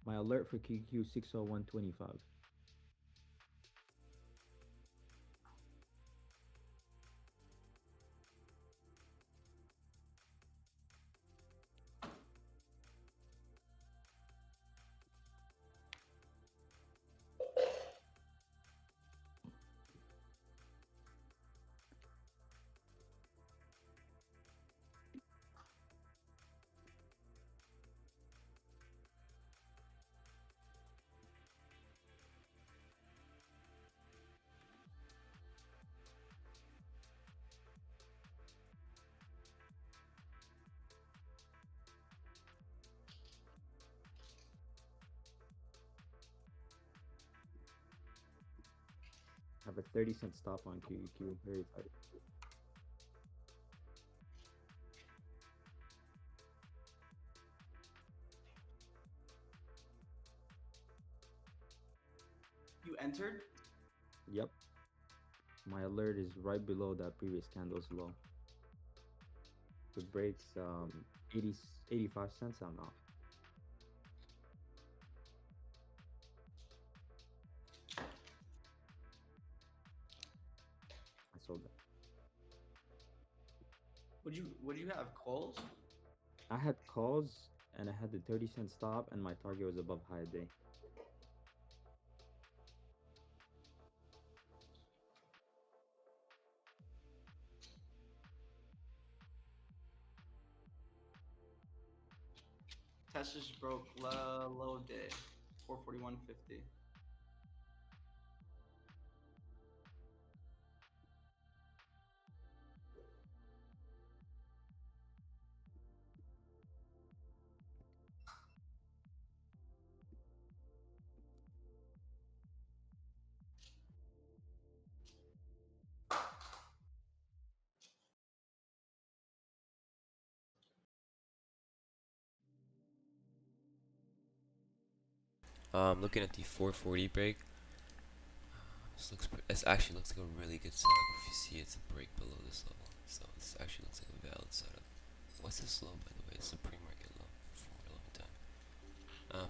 S8: My alert for QQ 60125. I have a 30-cent stop on QQQ. Very tight.
S6: You entered?
S8: Yep. My alert is right below that previous candle's low. If it breaks 85 cents, I'm out. I sold that.
S6: Would you have calls?
S8: I had calls and I had the 30-cent stop, and my target was above high day.
S6: Tesla just broke low day. 441.50.
S7: Looking at the 440 break. This actually looks like a really good setup. If you see, it's a break below this level, so this actually looks like a valid setup. What's this low, by the way? It's a pre-market low for a long time.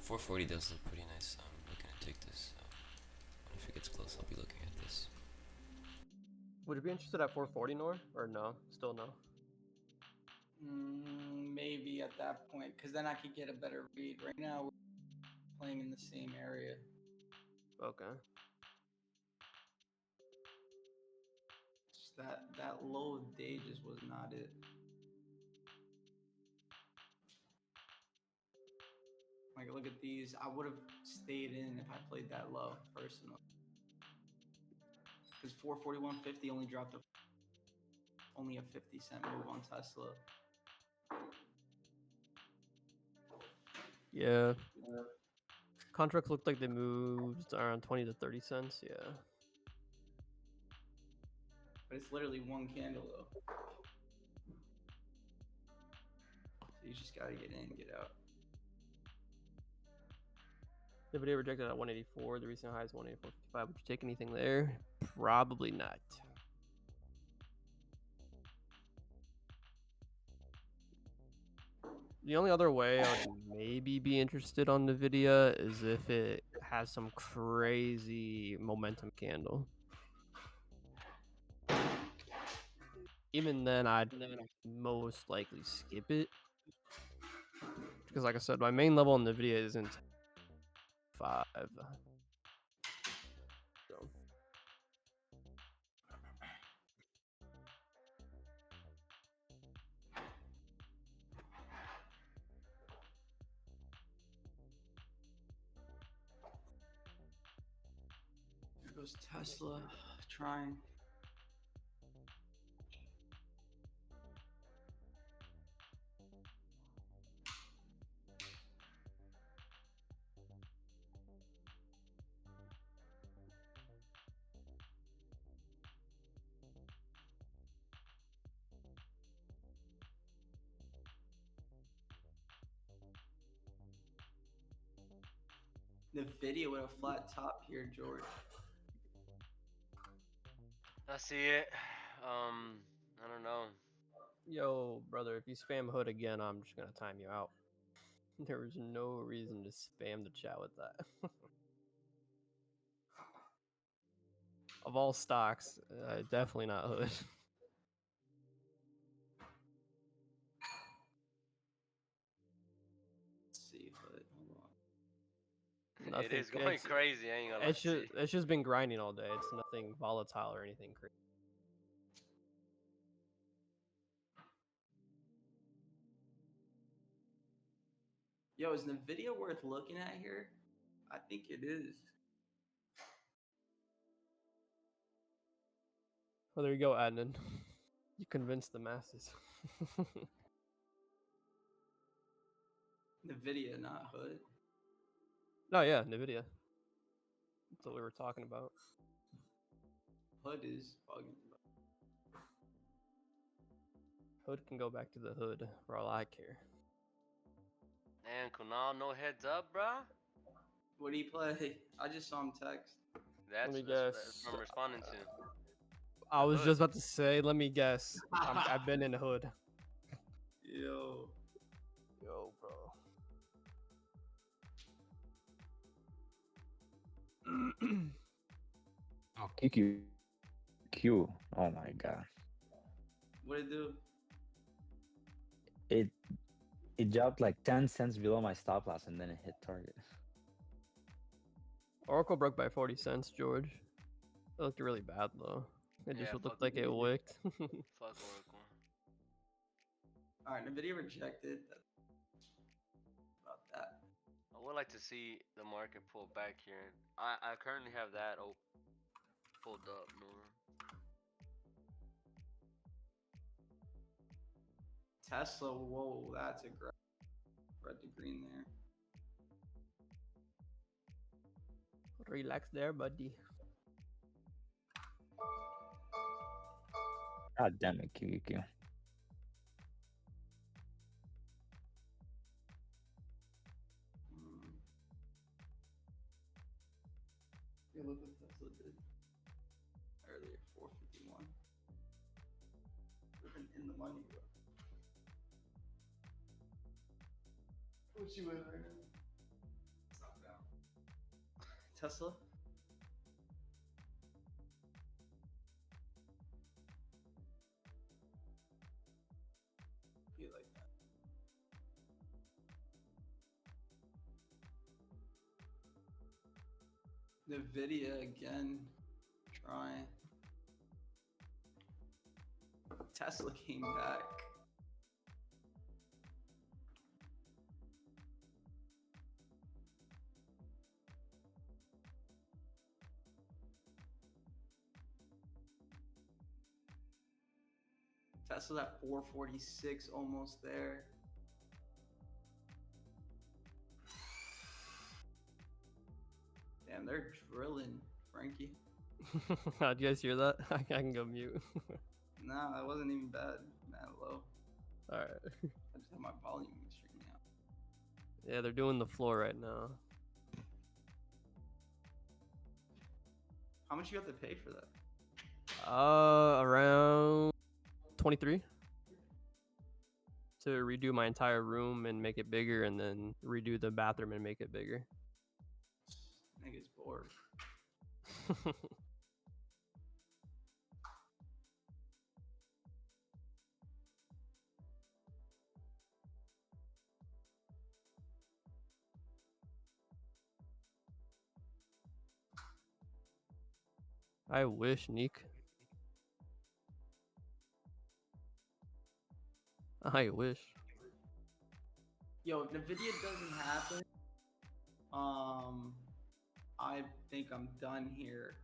S7: 440 does look pretty nice. I'm looking to take this. So if it gets close, I'll be looking at this.
S3: Would you be interested at 440, Nor? Or no? Still no?
S6: Maybe at that point, because then I could get a better read. Right now, we're playing in the same area.
S3: Okay.
S6: Just that low day just was not it. Like, look at these. I would have stayed in if I played that low, personally. Because 441.50 only dropped only a 50-cent move on Tesla.
S3: Yeah. Contracts looked like they moved around 20 to 30 cents. Yeah.
S6: But it's literally one candle, though. So you just gotta get in and get out.
S3: The video rejected at 184. The recent high is 184.55. Would you take anything there? Probably not. The only other way I would maybe be interested on Nvidia is if it has some crazy momentum candle. Even then, I'd most likely skip it because, like I said, my main level on Nvidia isn't 5. So.
S6: Here goes Tesla trying. The video with a flat top here, George.
S5: I see it. I don't know.
S3: Yo, brother, if you spam hood again, I'm just gonna time you out. There was no reason to spam the chat with that. Of all stocks, definitely not hood.
S6: Let's see, hood. Hold on.
S5: It
S3: Nothing.
S5: is going crazy. I ain't gonna lie to you.
S3: It's just been grinding all day. It's nothing volatile or anything crazy.
S6: Yo, is the video worth looking at here? I think it is.
S3: Well, there you go, Adnan. You convinced the masses.
S6: The video, not hood.
S3: No, yeah, Nvidia. That's what we were talking about.
S6: Hood is bugging.
S3: Hood can go back to the hood for all I care.
S5: Man, Kunal, no heads up, bruh.
S6: What do you play? I just saw him text.
S3: Let me
S5: That's
S3: guess.
S5: what I'm responding to.
S3: I was
S5: hood.
S3: just about to say, let me guess. I've been in the hood.
S6: Yo.
S3: Yo, bro.
S9: Oh, QQ. Oh my god.
S6: What it do?
S9: It dropped like 10 cents below my stop loss and then it hit target.
S3: Oracle broke by 40 cents, George. It looked really bad, though. It just
S5: Yeah,
S3: looked
S5: fuck
S3: like it wicked.
S5: Fuck Oracle.
S6: Alright, the video rejected. About that.
S5: I would like to see the market pull back here. I currently have that pulled up more.
S6: Tesla, whoa, that's aggressive. Red to green there.
S3: Relax there, buddy.
S9: God damn it, QQ.
S6: Yeah, look what Tesla did earlier, 451. We've been in the money, bro. What you in right now? Stop down. Tesla? Be like that. Nvidia again. Trying. Tesla came back. Tesla's at 446, almost there. Damn, they're drilling, Frankie.
S3: Did you guys hear that? I can go mute.
S6: Nah, that wasn't even bad. Mad low.
S3: Alright.
S6: I just have my volume extremely out.
S3: Yeah, they're doing the floor right now.
S6: How much you have to pay for that?
S3: Around 23. to redo my entire room and make it bigger, and then redo the bathroom and make it bigger.
S6: Niggas bored.
S3: I wish, Neek. I wish.
S6: Yo, if NVIDIA doesn't happen, I think I'm done here.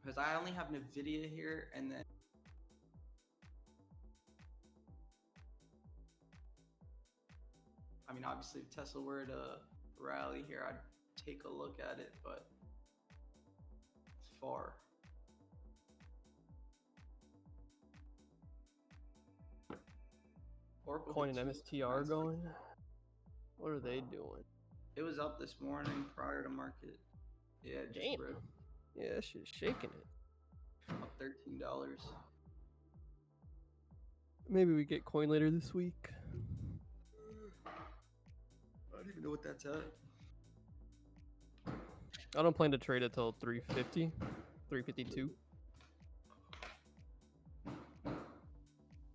S6: Because I only have NVIDIA here, and then I mean, obviously, if Tesla were to rally here, I'd take a look at it, but it's far. Oracle
S3: Coin
S6: hit
S3: and
S6: two
S3: MSTR
S6: last
S3: going.
S6: week.
S3: What are they doing?
S6: It was up this morning prior to market. Yeah, it just
S3: Damn.
S6: ripped
S3: Yeah, that shit's shaking it.
S6: up $13.
S3: Maybe we get coin later this week.
S6: I don't even know what that's at.
S3: I don't plan to trade it till 350, 352.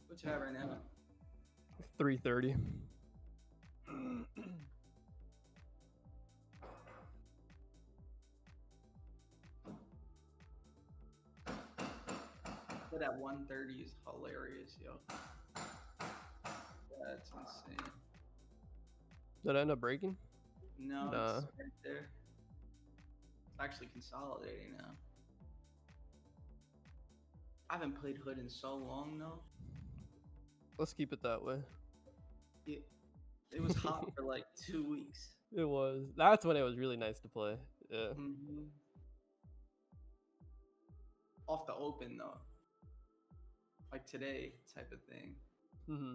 S6: What's it at right now?
S3: 330.
S6: But at 130 is hilarious, yo. That's insane.
S3: Did I end up breaking?
S6: No,
S3: Nah.
S6: it's right there. It's actually consolidating now. I haven't played Hood in so long, though.
S3: Let's keep it that way.
S6: It was hot for like 2 weeks.
S3: It was. That's when it was really nice to play. Yeah.
S6: Mm-hmm. Off the open, though. Like today type of thing.
S3: Mm-hmm.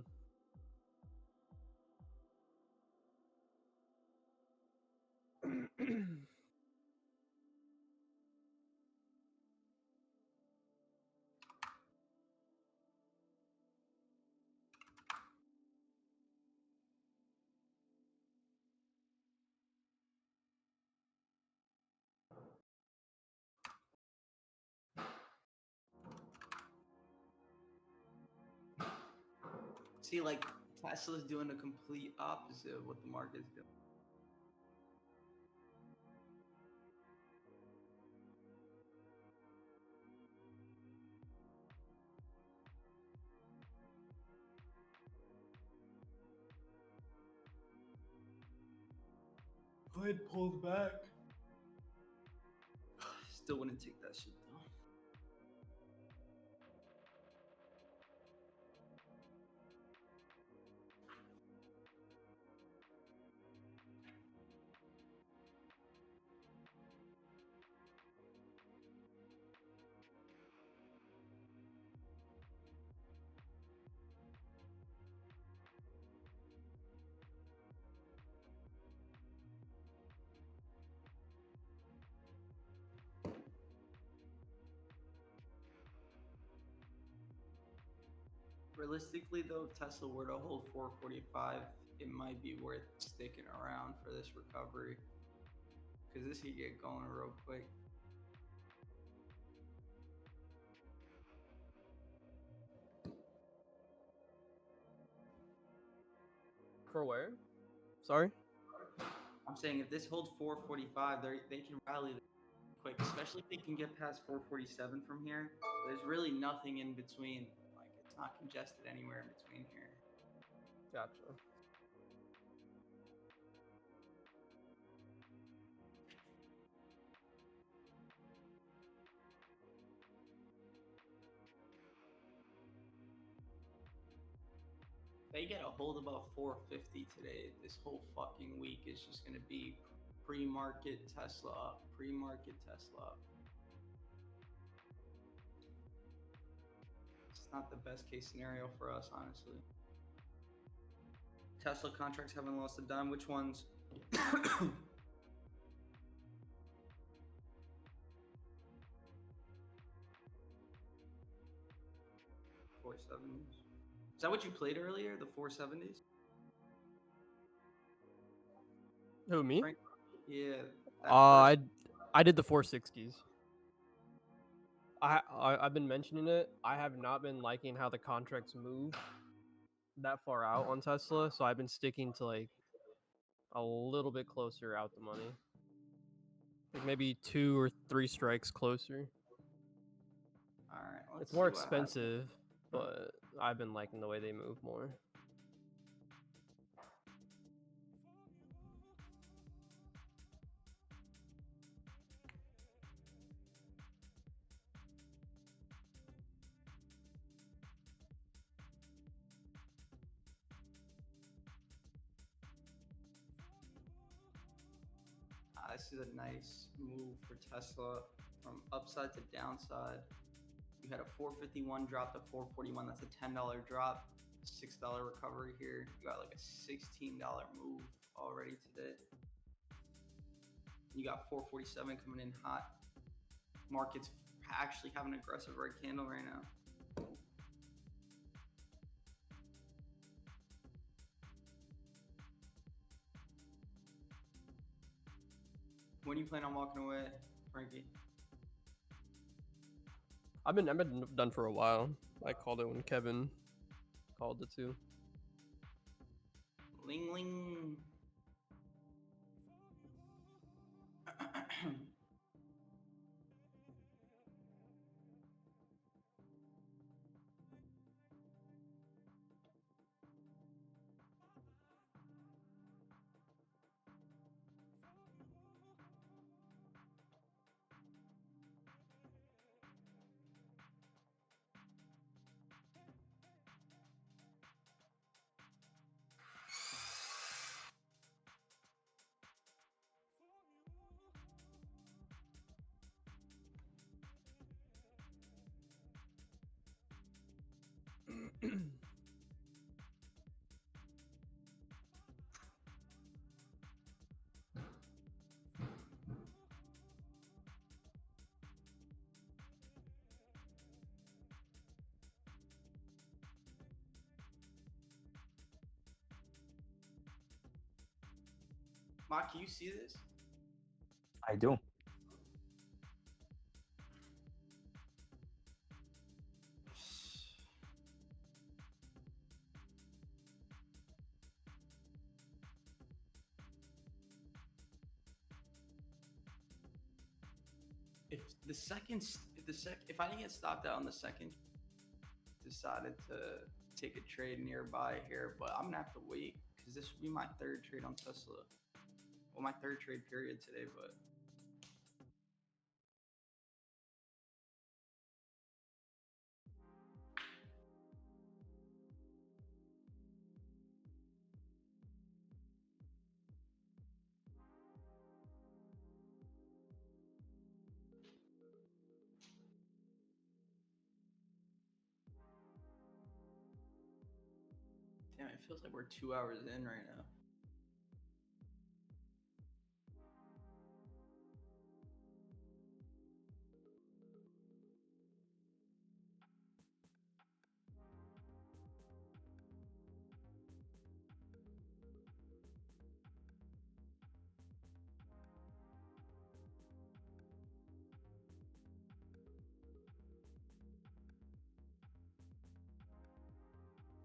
S6: See, like Tesla's doing the complete opposite of what the market's doing. Hood pulls back. Still wouldn't take that shit though. Realistically, though, if Tesla were to hold 445, it might be worth sticking around for this recovery. Because this could get going real quick.
S3: For where? Sorry?
S6: I'm saying if this holds 445, they can rally quick, especially if they can get past 447 from here. There's really nothing in between. Like, it's not congested anywhere in between here.
S3: Gotcha.
S6: They get a hold above 450 today. This whole fucking week is just going to be pre-market Tesla up, pre-market Tesla up. It's not the best case scenario for us, honestly. Tesla contracts haven't lost a dime. Which ones? 47s. Is that what you played earlier? The 470s?
S3: Who, me?
S6: Frank? Yeah. That
S3: I
S6: first.
S3: I did the 460s. I've been mentioning it. I have not been liking how the contracts move that far out on Tesla, so I've been sticking to like a little bit closer out the money. Like maybe 2 or 3 strikes closer.
S6: All right. Let's
S3: It's more
S6: see what happens.
S3: expensive, but I've been liking the way they move more.
S6: This is a nice move for Tesla from upside to downside. You had a 451 drop to 441. That's a $10 drop, $6 recovery here. You got like a $16 move already today. You got 447 coming in hot. Market's actually having an aggressive red candle right now. When do you plan on walking away, Frankie?
S3: I've been done for a while. I called it when Kevin called it too.
S6: Ling ling. Mark, can you see this?
S9: I do.
S6: If I didn't get stopped out on the second, decided to take a trade nearby here, but I'm gonna have to wait because this will be my third trade on Tesla. Well, my third trade period today, but damn, it feels like we're 2 hours in right now.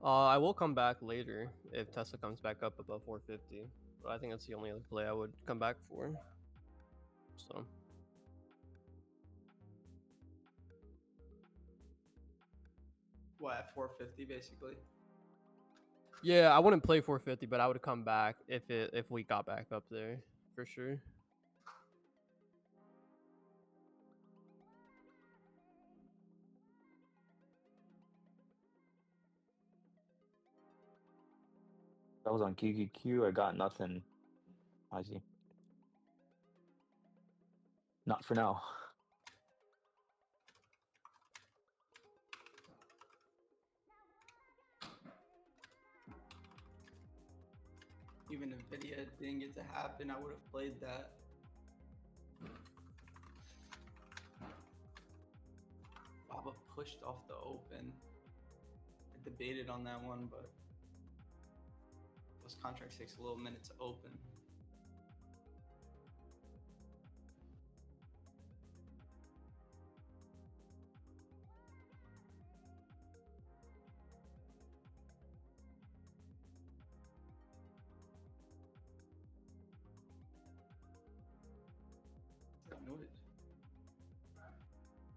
S3: I will come back later if Tesla comes back up above 450. But I think that's the only other play I would come back for. So
S6: What, at 450 basically?
S3: yeah, I wouldn't play 450, but I would come back if we got back up there for sure.
S9: That was on QQQ. I got nothing. I see. Not for now.
S6: Even Nvidia didn't get to happen, I would have played that. Baba pushed off the open. debated on that one, but those contracts takes a little minute to open. What's that noise?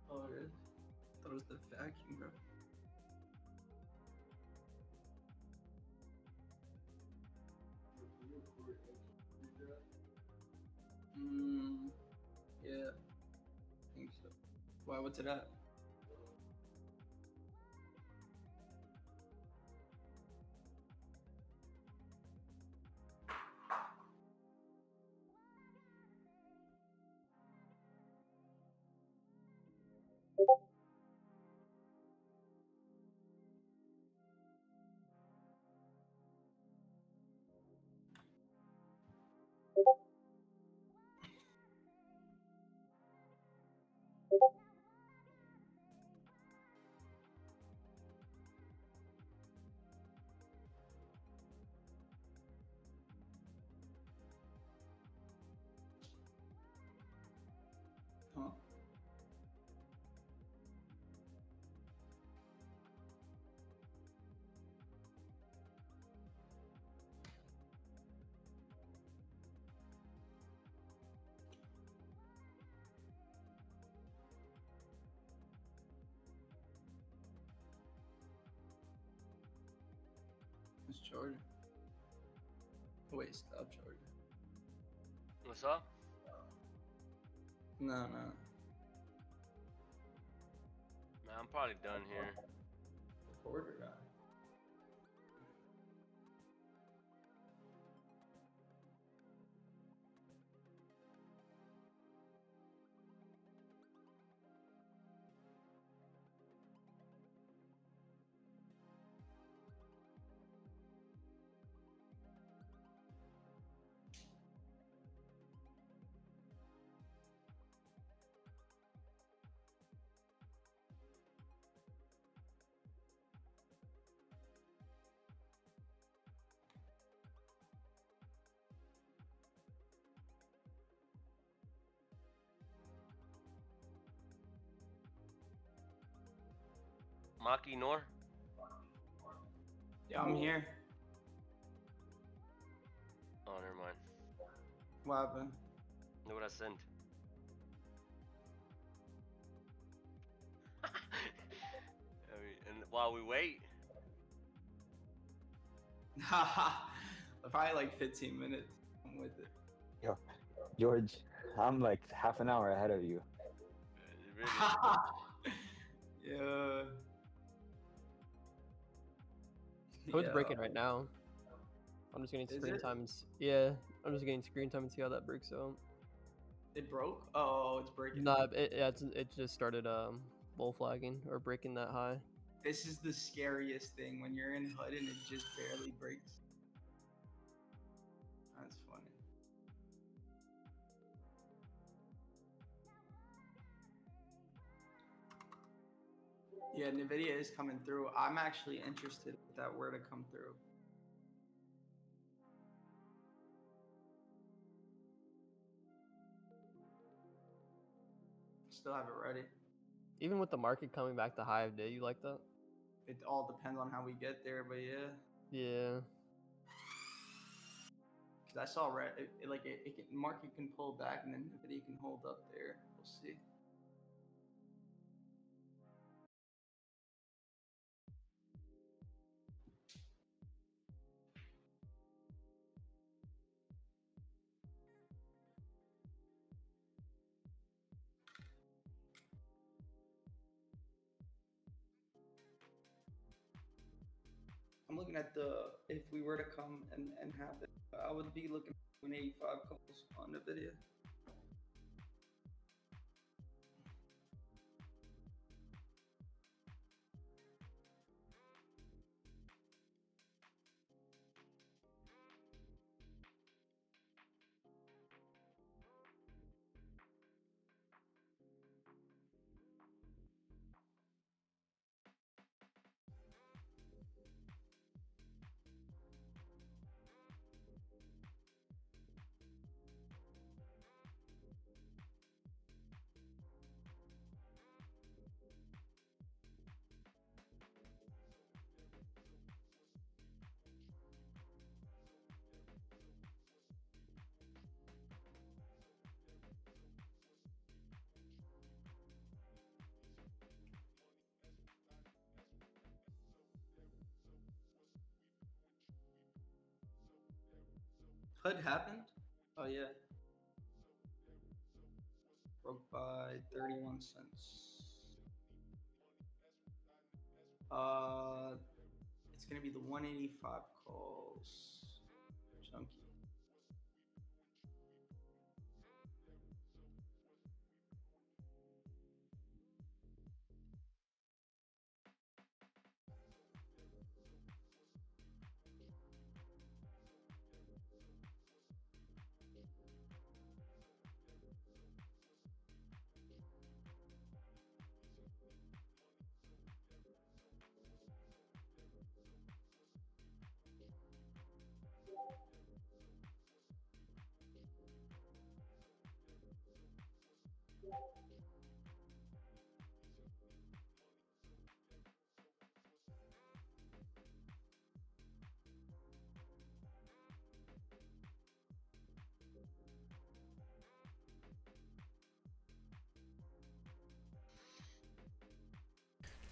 S6: Oh, it is? I thought it was the vacuum, bro. Yeah, I think so. Why, what's it at? Huh? It's charging. Oh, wait, stop charging.
S5: What's up?
S6: No.
S5: Man, I'm probably done here.
S6: Record or not?
S5: Maki Nor?
S6: Yeah, I'm here.
S5: Oh, never mind.
S6: What happened?
S5: Look what I sent. I mean, and while we wait,
S6: Probably like 15 minutes. I'm with it.
S9: Yo, George, I'm like half an hour ahead of you.
S5: really.
S6: Yeah.
S3: So it's
S6: Yeah.
S3: breaking right now. I'm just getting
S6: Is
S3: screen
S6: it?
S3: times. Yeah, I'm just getting screen time and see how that breaks out.
S6: It broke? Oh, it's breaking.
S3: Nah, it just started low flagging or breaking that high.
S6: This is the scariest thing when you're in HUD and it just barely breaks. That's funny. Yeah, NVIDIA is coming through. I'm actually interested if that were to come through. Still have it ready.
S3: Even with the market coming back to high of day, you like that?
S6: It all depends on how we get there, but yeah.
S3: Yeah.
S6: Because I saw market can pull back and then NVIDIA can hold up there. We'll see. I'm looking at if we were to come and have it, I would be looking at 185 calls on NVIDIA. HUD happened? Oh yeah. Broke by 31 cents. It's gonna be the 185 calls. Chunky.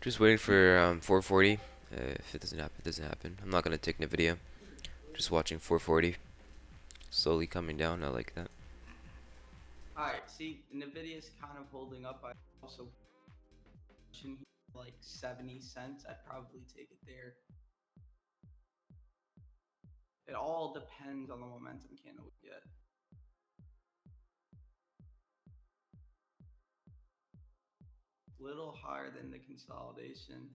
S7: Just waiting for 440. If it doesn't happen, it doesn't happen. I'm not gonna take the video. Just watching 440 slowly coming down. I like that.
S6: Alright, see, Nvidia's kind of holding up. I also like 70 cents. I'd probably take it there. It all depends on the momentum candle we get. Little higher than the consolidation,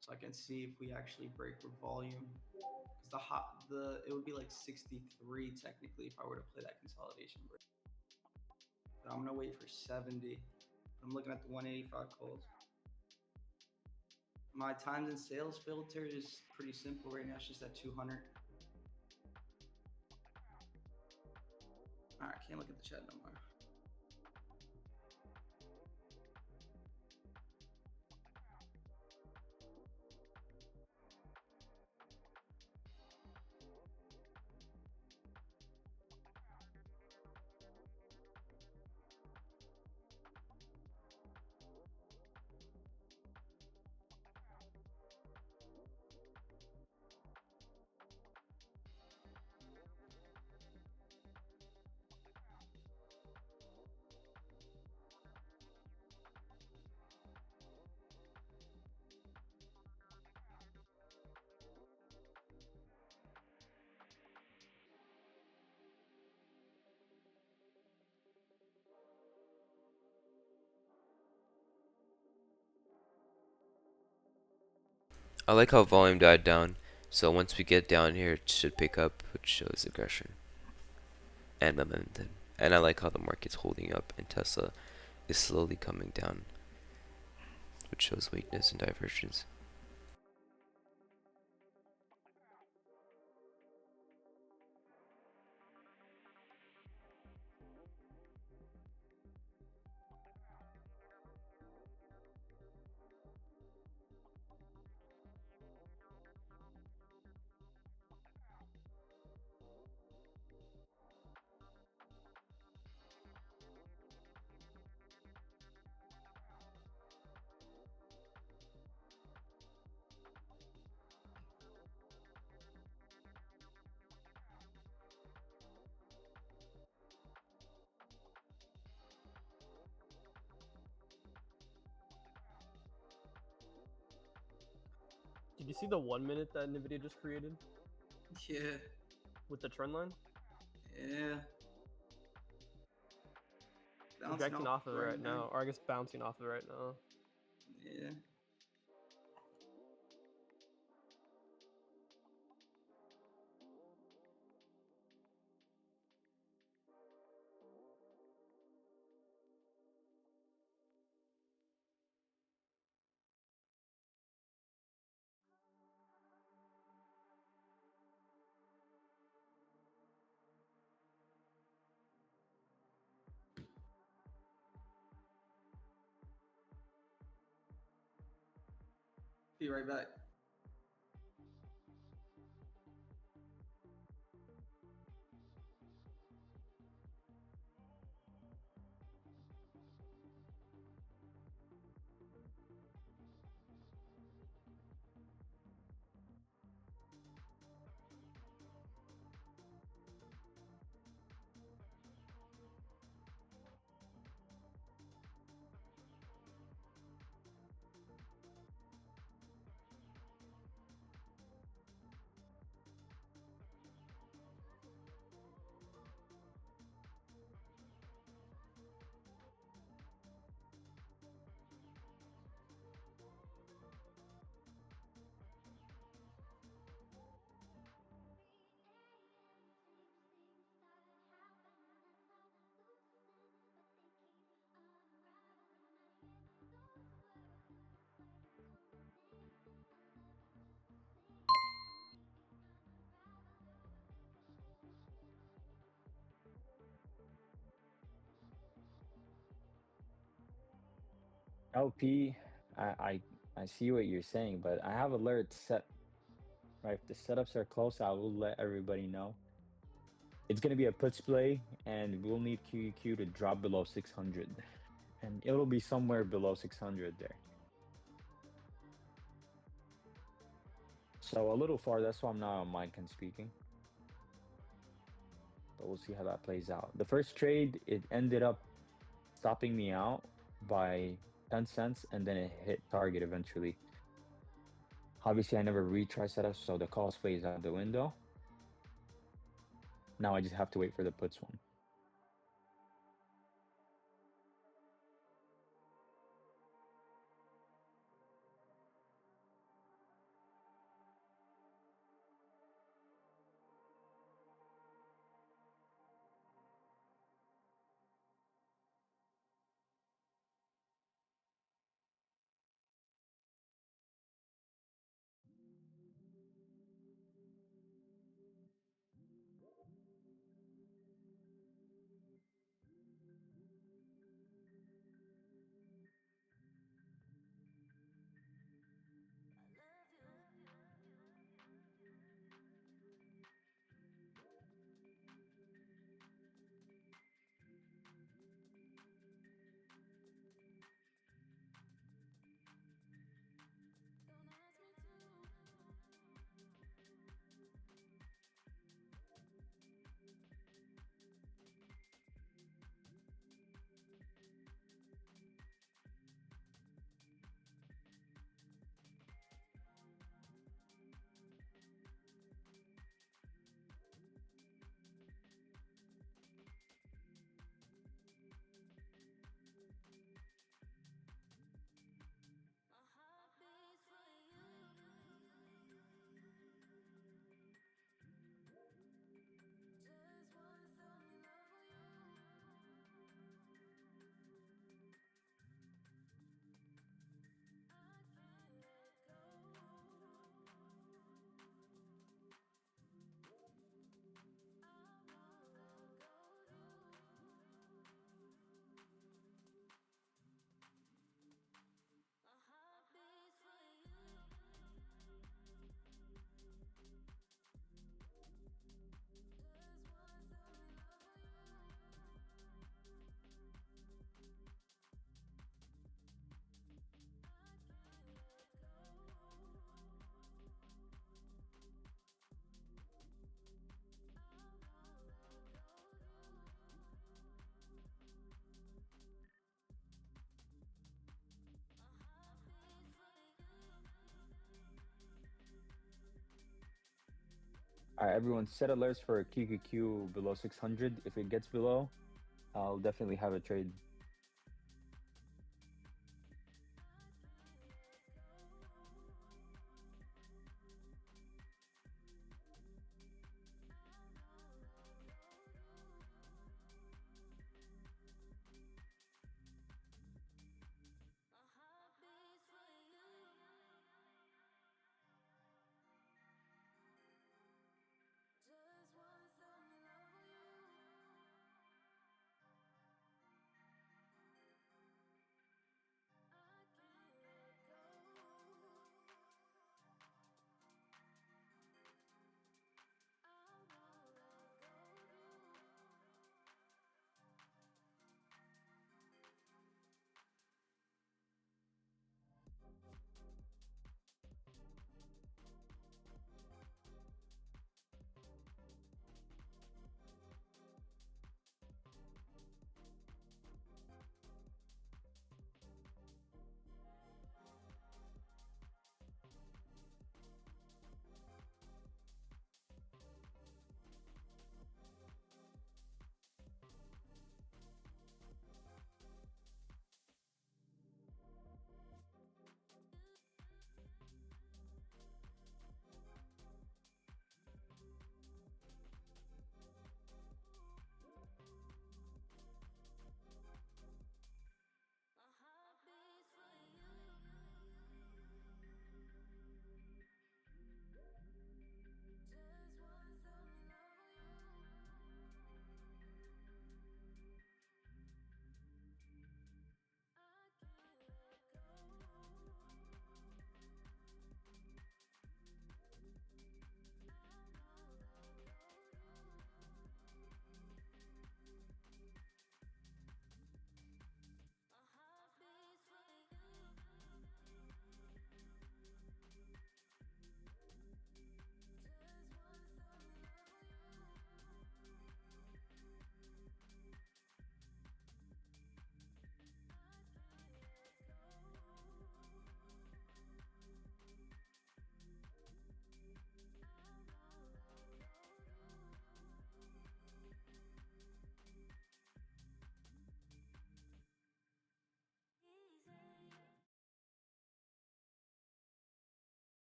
S6: so I can see if we actually break with volume. Because it would be like 63 technically if I were to play that consolidation break. But I'm gonna wait for 70. I'm looking at the 185 calls. My times and sales filter is pretty simple right now. It's just at 200. All right, can't look at the chat no more.
S7: I like how volume died down. So once we get down here, it should pick up, which shows aggression and momentum. And I like how the market's holding up and Tesla is slowly coming down, which shows weakness and divergence.
S3: Did you see the 1 minute that Nvidia just created
S6: Yeah,
S3: with the trend line?
S6: yeah. Bouncing
S3: Rejecting off of it right
S6: now.
S3: now, or I guess bouncing off of it right now.
S6: Yeah. Be right back.
S9: LP, I see what you're saying, but I have alerts set. Right, if the setups are close, I will let everybody know. It's gonna be a puts play, and we'll need QEQ to drop below 600, and it'll be somewhere below 600 there. So a little far. That's why I'm not on mic and speaking. But we'll see how that plays out. The first trade, it ended up stopping me out by 10 cents, and then it hit target eventually. Obviously, I never retry setup, so the calls plays out the window. Now I just have to wait for the puts one. All right, everyone, set alerts for QQQ below 600. If it gets below, I'll definitely have a trade.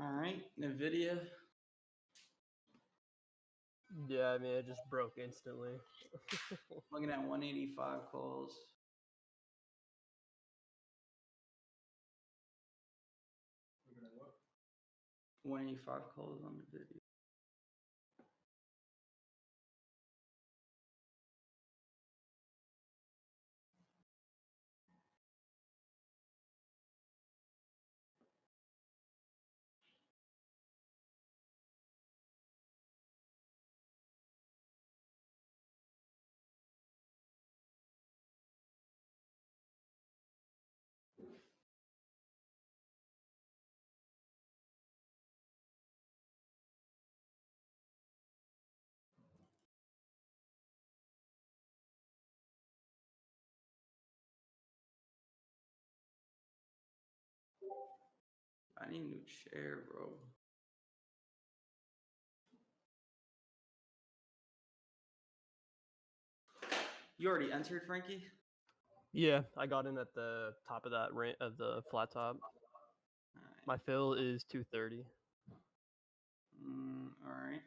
S6: All right, Nvidia.
S3: Yeah, I mean, it just broke instantly.
S6: Looking at 185 calls. Looking at what? 185 calls on the video. I need a new chair, bro. You already entered, Frankie?
S3: Yeah, I got in at the top of that of the flat top.
S6: All right.
S3: My fill is 230.
S6: All right.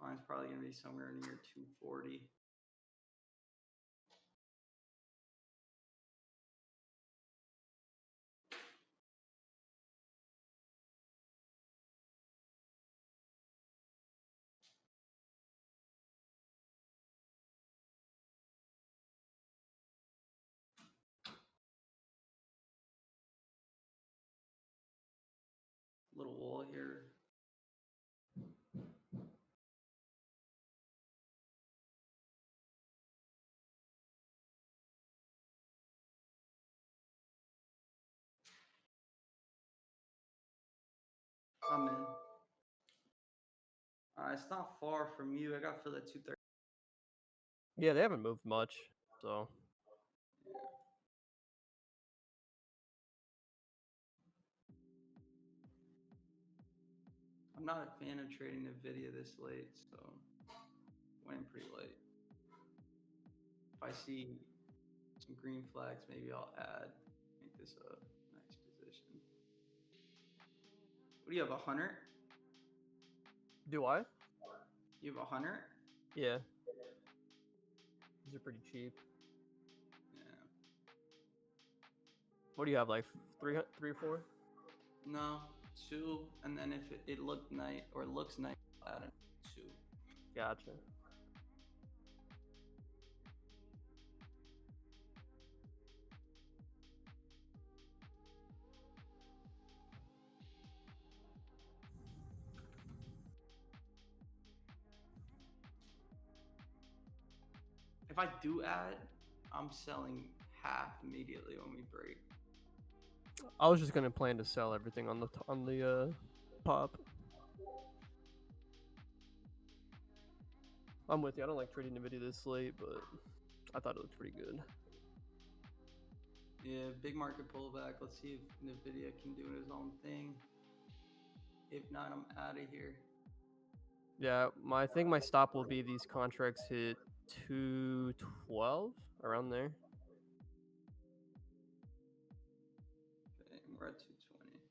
S6: Mine's probably gonna be somewhere near 240. Little wall here. I'm in. It's not far from you. I got filled at 230.
S3: Yeah, they haven't moved much, so
S6: Yeah. I'm not a fan of trading Nvidia this late, so went in pretty late. If I see some green flags, maybe I'll add. Make this a nice position. What do you have, 100?
S3: do I?
S6: You have 100?
S3: Yeah, these are pretty cheap.
S6: Yeah.
S3: What do you have, like three or four?
S6: No, 2, and then if it looked nice or looks nice, I'll add a 2.
S3: Gotcha.
S6: If I do add, I'm selling half immediately when we break.
S3: I was just gonna plan to sell everything on the pop. I'm with you. I don't like trading Nvidia this late, but I thought it looked pretty good.
S6: Yeah, big market pullback. Let's see if Nvidia can do his own thing. If not, I'm out of here.
S3: Yeah, I think my stop will be these contracts hit 212 around there.
S6: Okay, we're at 220.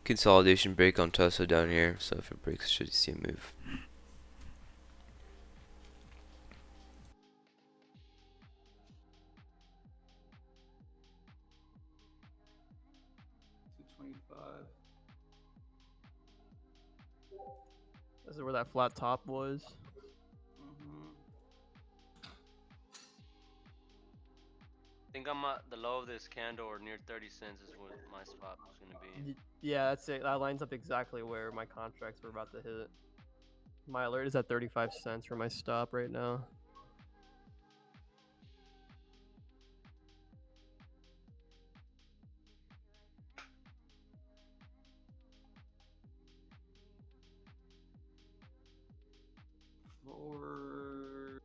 S7: Consolidation break on Tesla down here, so if it breaks, should see a move.
S3: This is where that flat top was.
S6: Mm-hmm.
S5: I think I'm at the low of this candle or near 30 cents is what my spot is gonna be.
S3: Yeah, that's it. That lines up exactly where my contracts were about to hit. My alert is at 35 cents for my stop right now.
S6: Forward.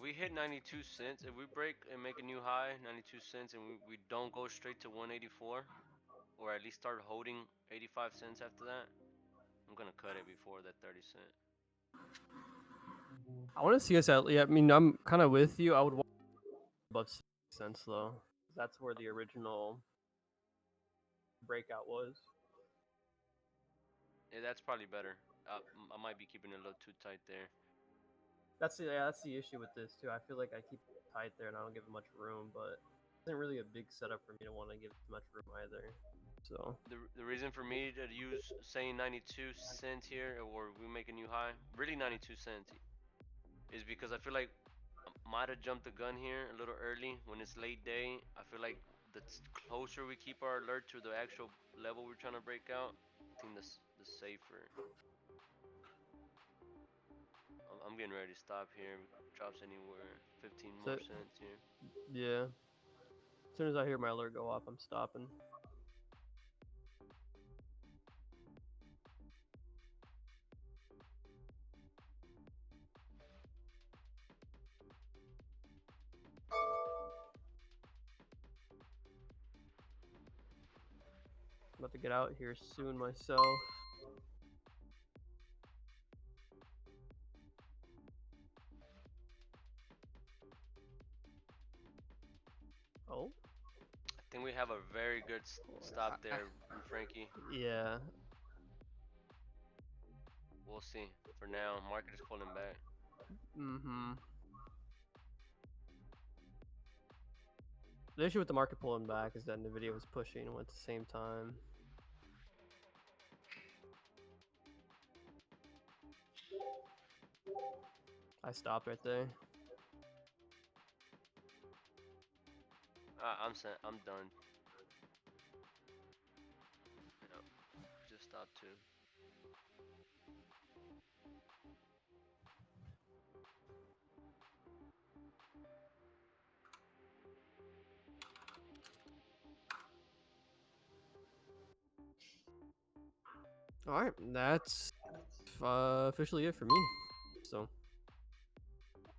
S5: we hit 92 cents, if we break and make a new high, 92 cents, and we don't go straight to 184, or at least start holding 85 cents after that, I'm gonna cut it before that 30 cent.
S3: I want to see us at. Yeah, I mean, I'm kind of with you. I would want above 6 cents though. That's where the original breakout was.
S5: Yeah, that's probably better. I might be keeping it a little too tight there.
S3: That's the issue with this too. I feel like I keep it tight there and I don't give it much room, but it isn't really a big setup for me to want to give it much room either. So
S5: The reason for me to use saying 92 cents here, or we make a new high, really 92 cents, is because I feel like I might have jumped the gun here a little early when it's late day. I feel like the closer we keep our alert to the actual level we're trying to break out, I think the safer. I'm getting ready to stop here. Drops anywhere 15 more
S3: so
S5: cents here.
S3: yeah, as soon as I hear my alert go off, I'm stopping. I'm about to get out here soon myself. Oh,
S5: I think we have a very good stop there, Frankie.
S3: yeah.
S5: We'll see. For now, market is pulling back.
S3: Mm-hmm. The issue with the market pulling back is that Nvidia was pushing at the same time. I stopped right there.
S5: I'm set. I'm done. Yep. Just stopped too.
S3: All right, that's officially it for me. So,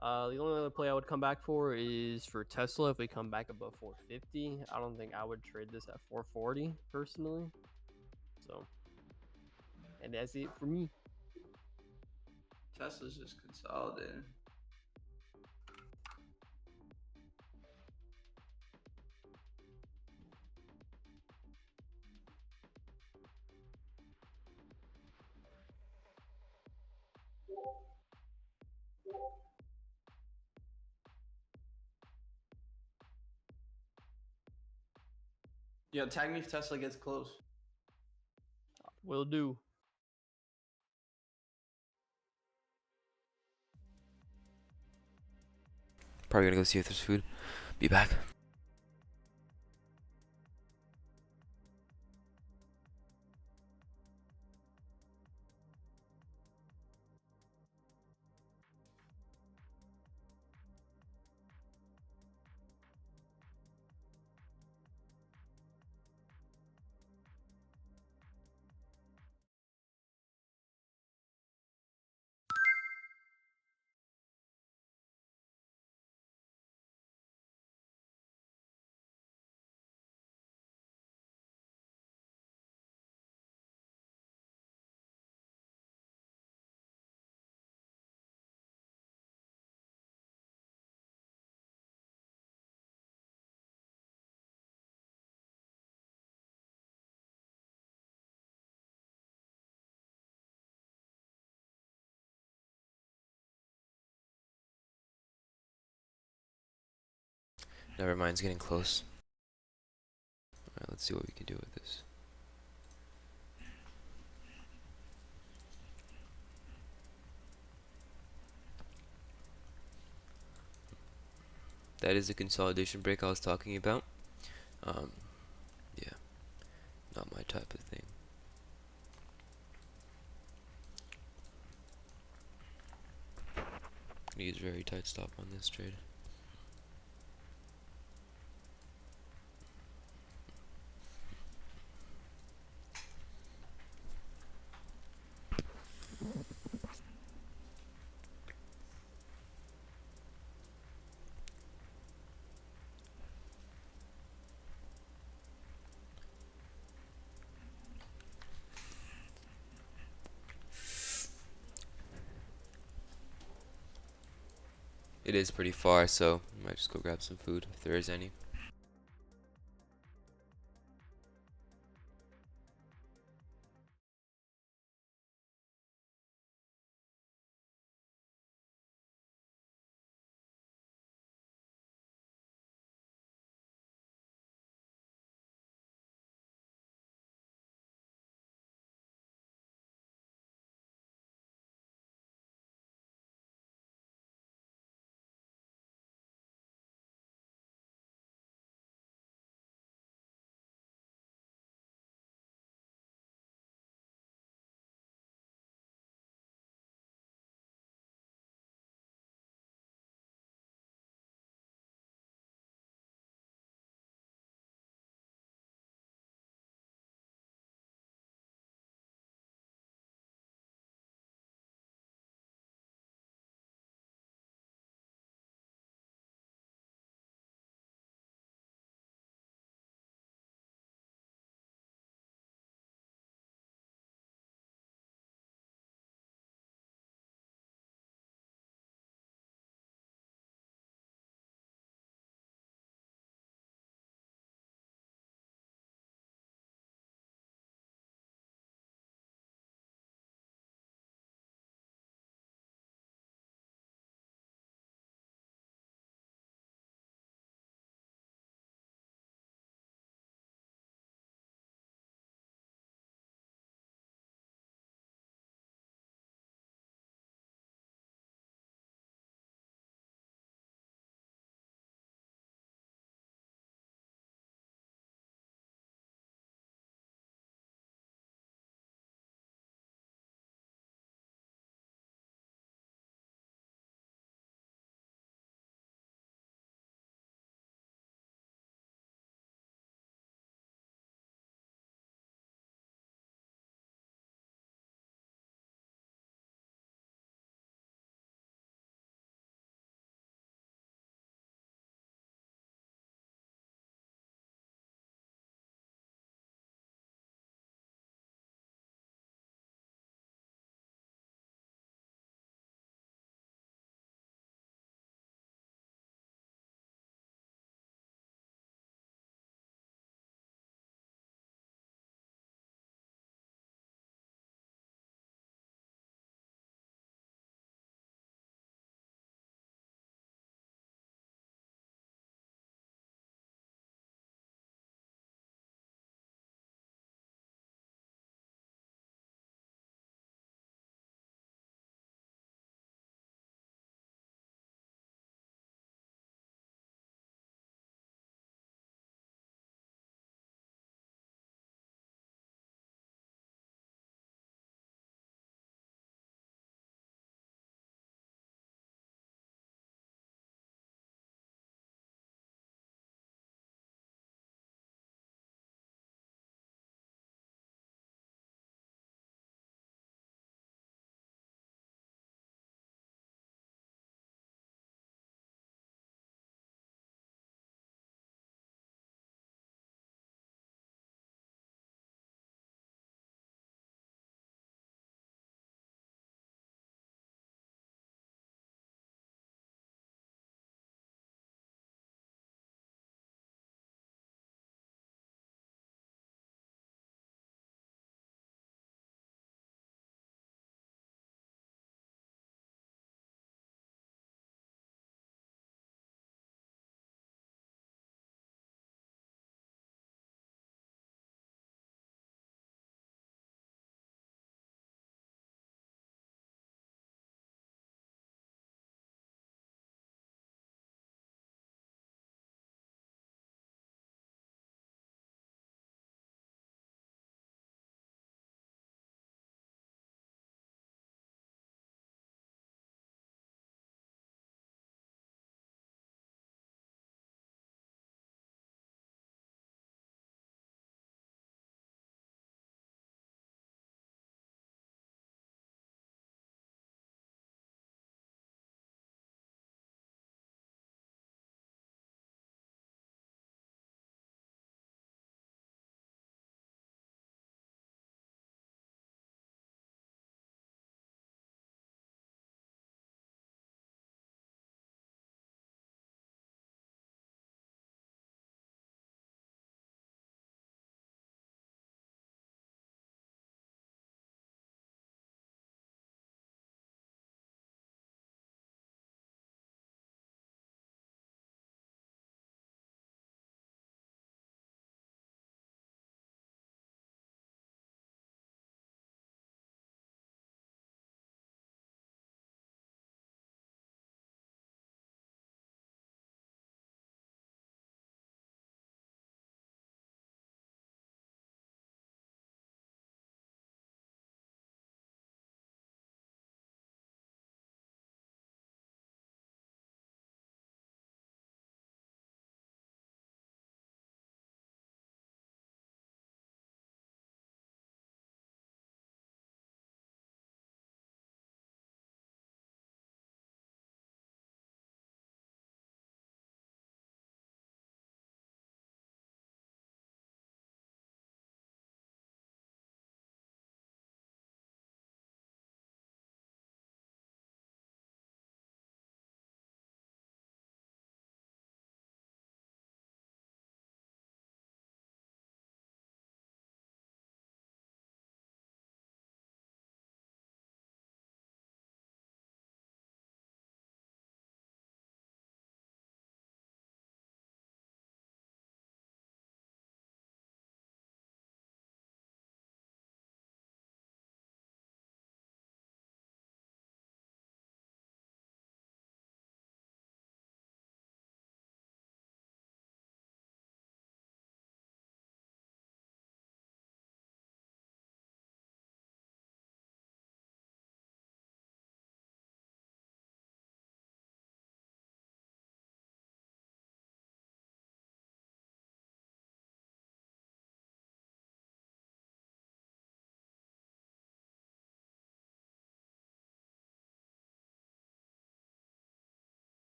S3: the only other play I would come back for is for Tesla if we come back above 450. I don't think I would trade this at 440 personally. So, and that's it for me.
S6: Tesla's just consolidating. Yo, tag me if Tesla gets close.
S3: Will do.
S7: Probably gonna go see if there's food. Be back. Never mind, it's getting close. Alright, let's see what we can do with this. That is the consolidation break I was talking about. Yeah, not my type of thing. Use very tight stop on this trade. It is pretty far, so I might just go grab some food if there is any.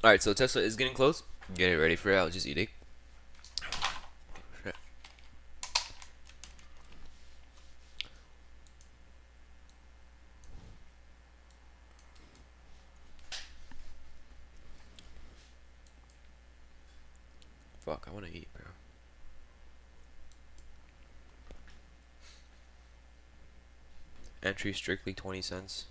S7: All right, so Tesla is getting close. Get it ready for it. I'll just eat it. Fuck, I want to eat, bro. Entry strictly 20 cents.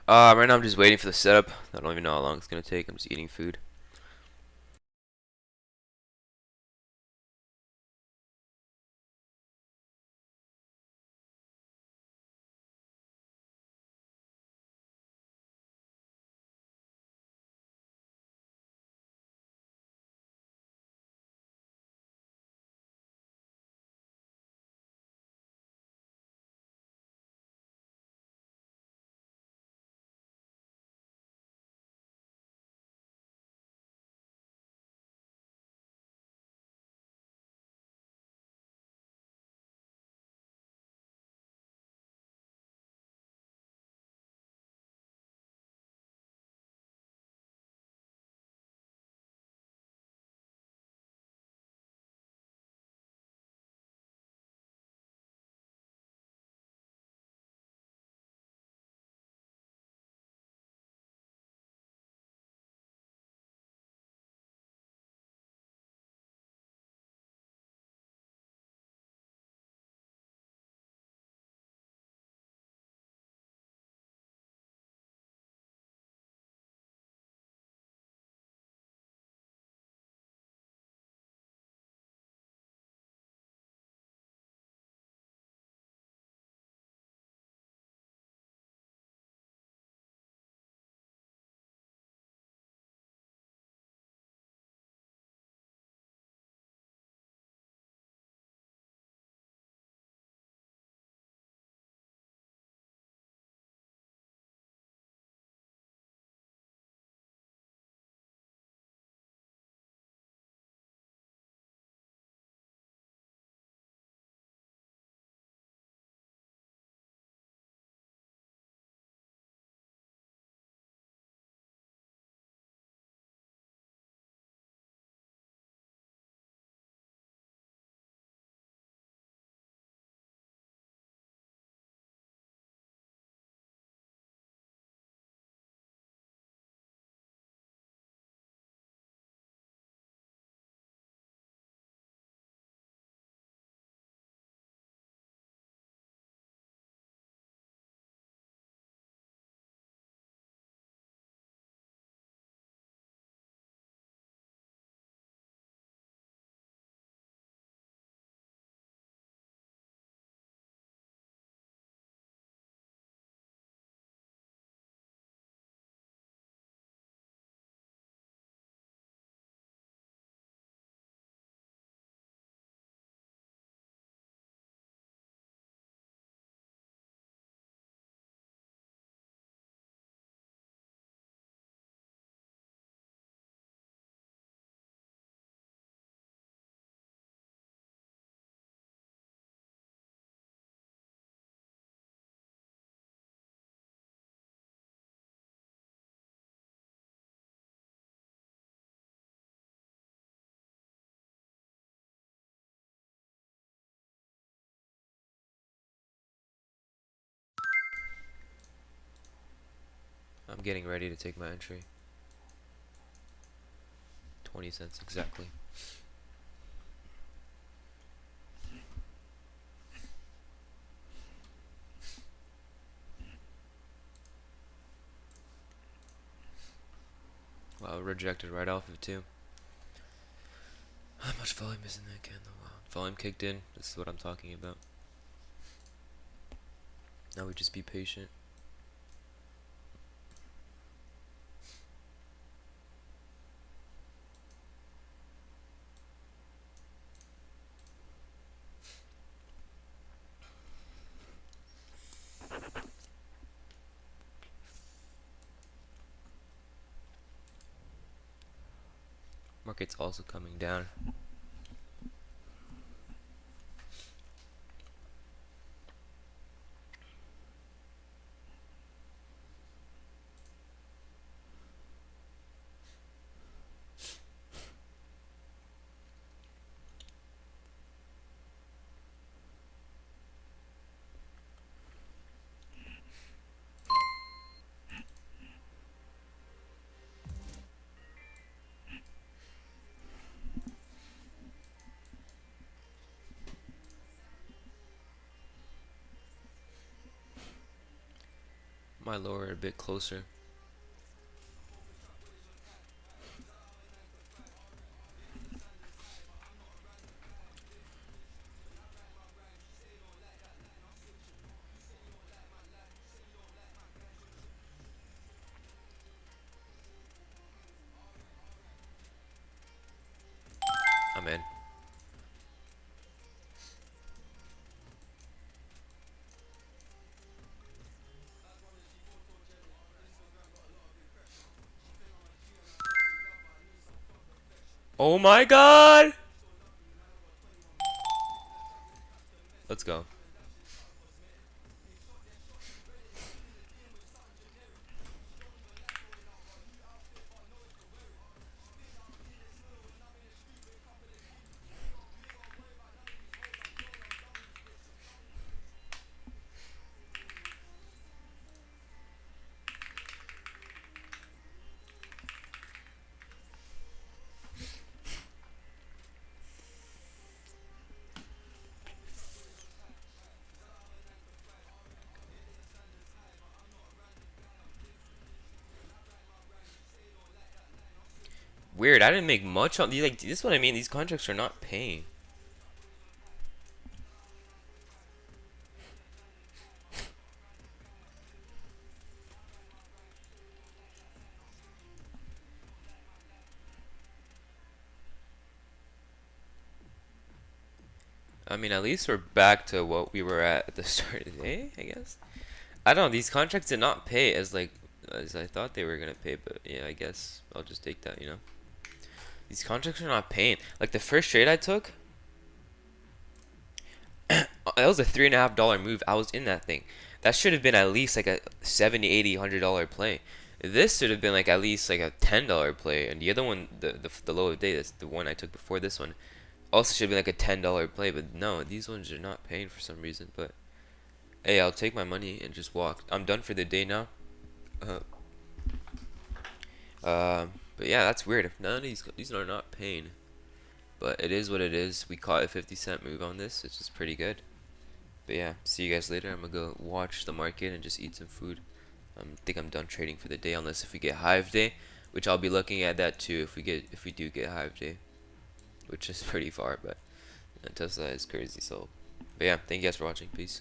S7: Right now I'm just waiting for the setup. I don't even know how long it's gonna take. I'm just eating food. I'm getting ready to take my entry. 20 cents exactly. Wow, rejected right off of it too. How much volume is in that candle? Wow. Volume kicked in. This is what I'm talking about. Now we just be patient. Market's also coming down. Might lower it a bit closer. I'm in. Oh my god! Let's go. Weird, I didn't make much on these. Like, this is what I mean. These contracts are not paying. I mean, at least we're back to what we were at the start of the day, I guess. I don't know. These contracts did not pay as I thought they were gonna pay, but yeah, I guess I'll just take that. You know, these contracts are not paying. Like the first trade I took, that was a $3.50 move. I was in that thing. That should have been at least like a 70, 80, $100 play. This should have been like at least like a $10 play, and the other one, the low of the day, that's the one I took before this one, also should be like a $10 play. But no, these ones are not paying for some reason. But hey, I'll take my money and just walk. I'm done for the day now. Uh, but yeah, that's weird. None of these are not paying. But it is what it is. We caught a 50-cent move on this, which is pretty good. But yeah, see you guys later. I'm gonna go watch the market and just eat some food. I think I'm done trading for the day, unless if we get Hive Day, which I'll be looking at that too if we do get Hive Day, which is pretty far, but Tesla is crazy. So, but yeah, thank you guys for watching. Peace.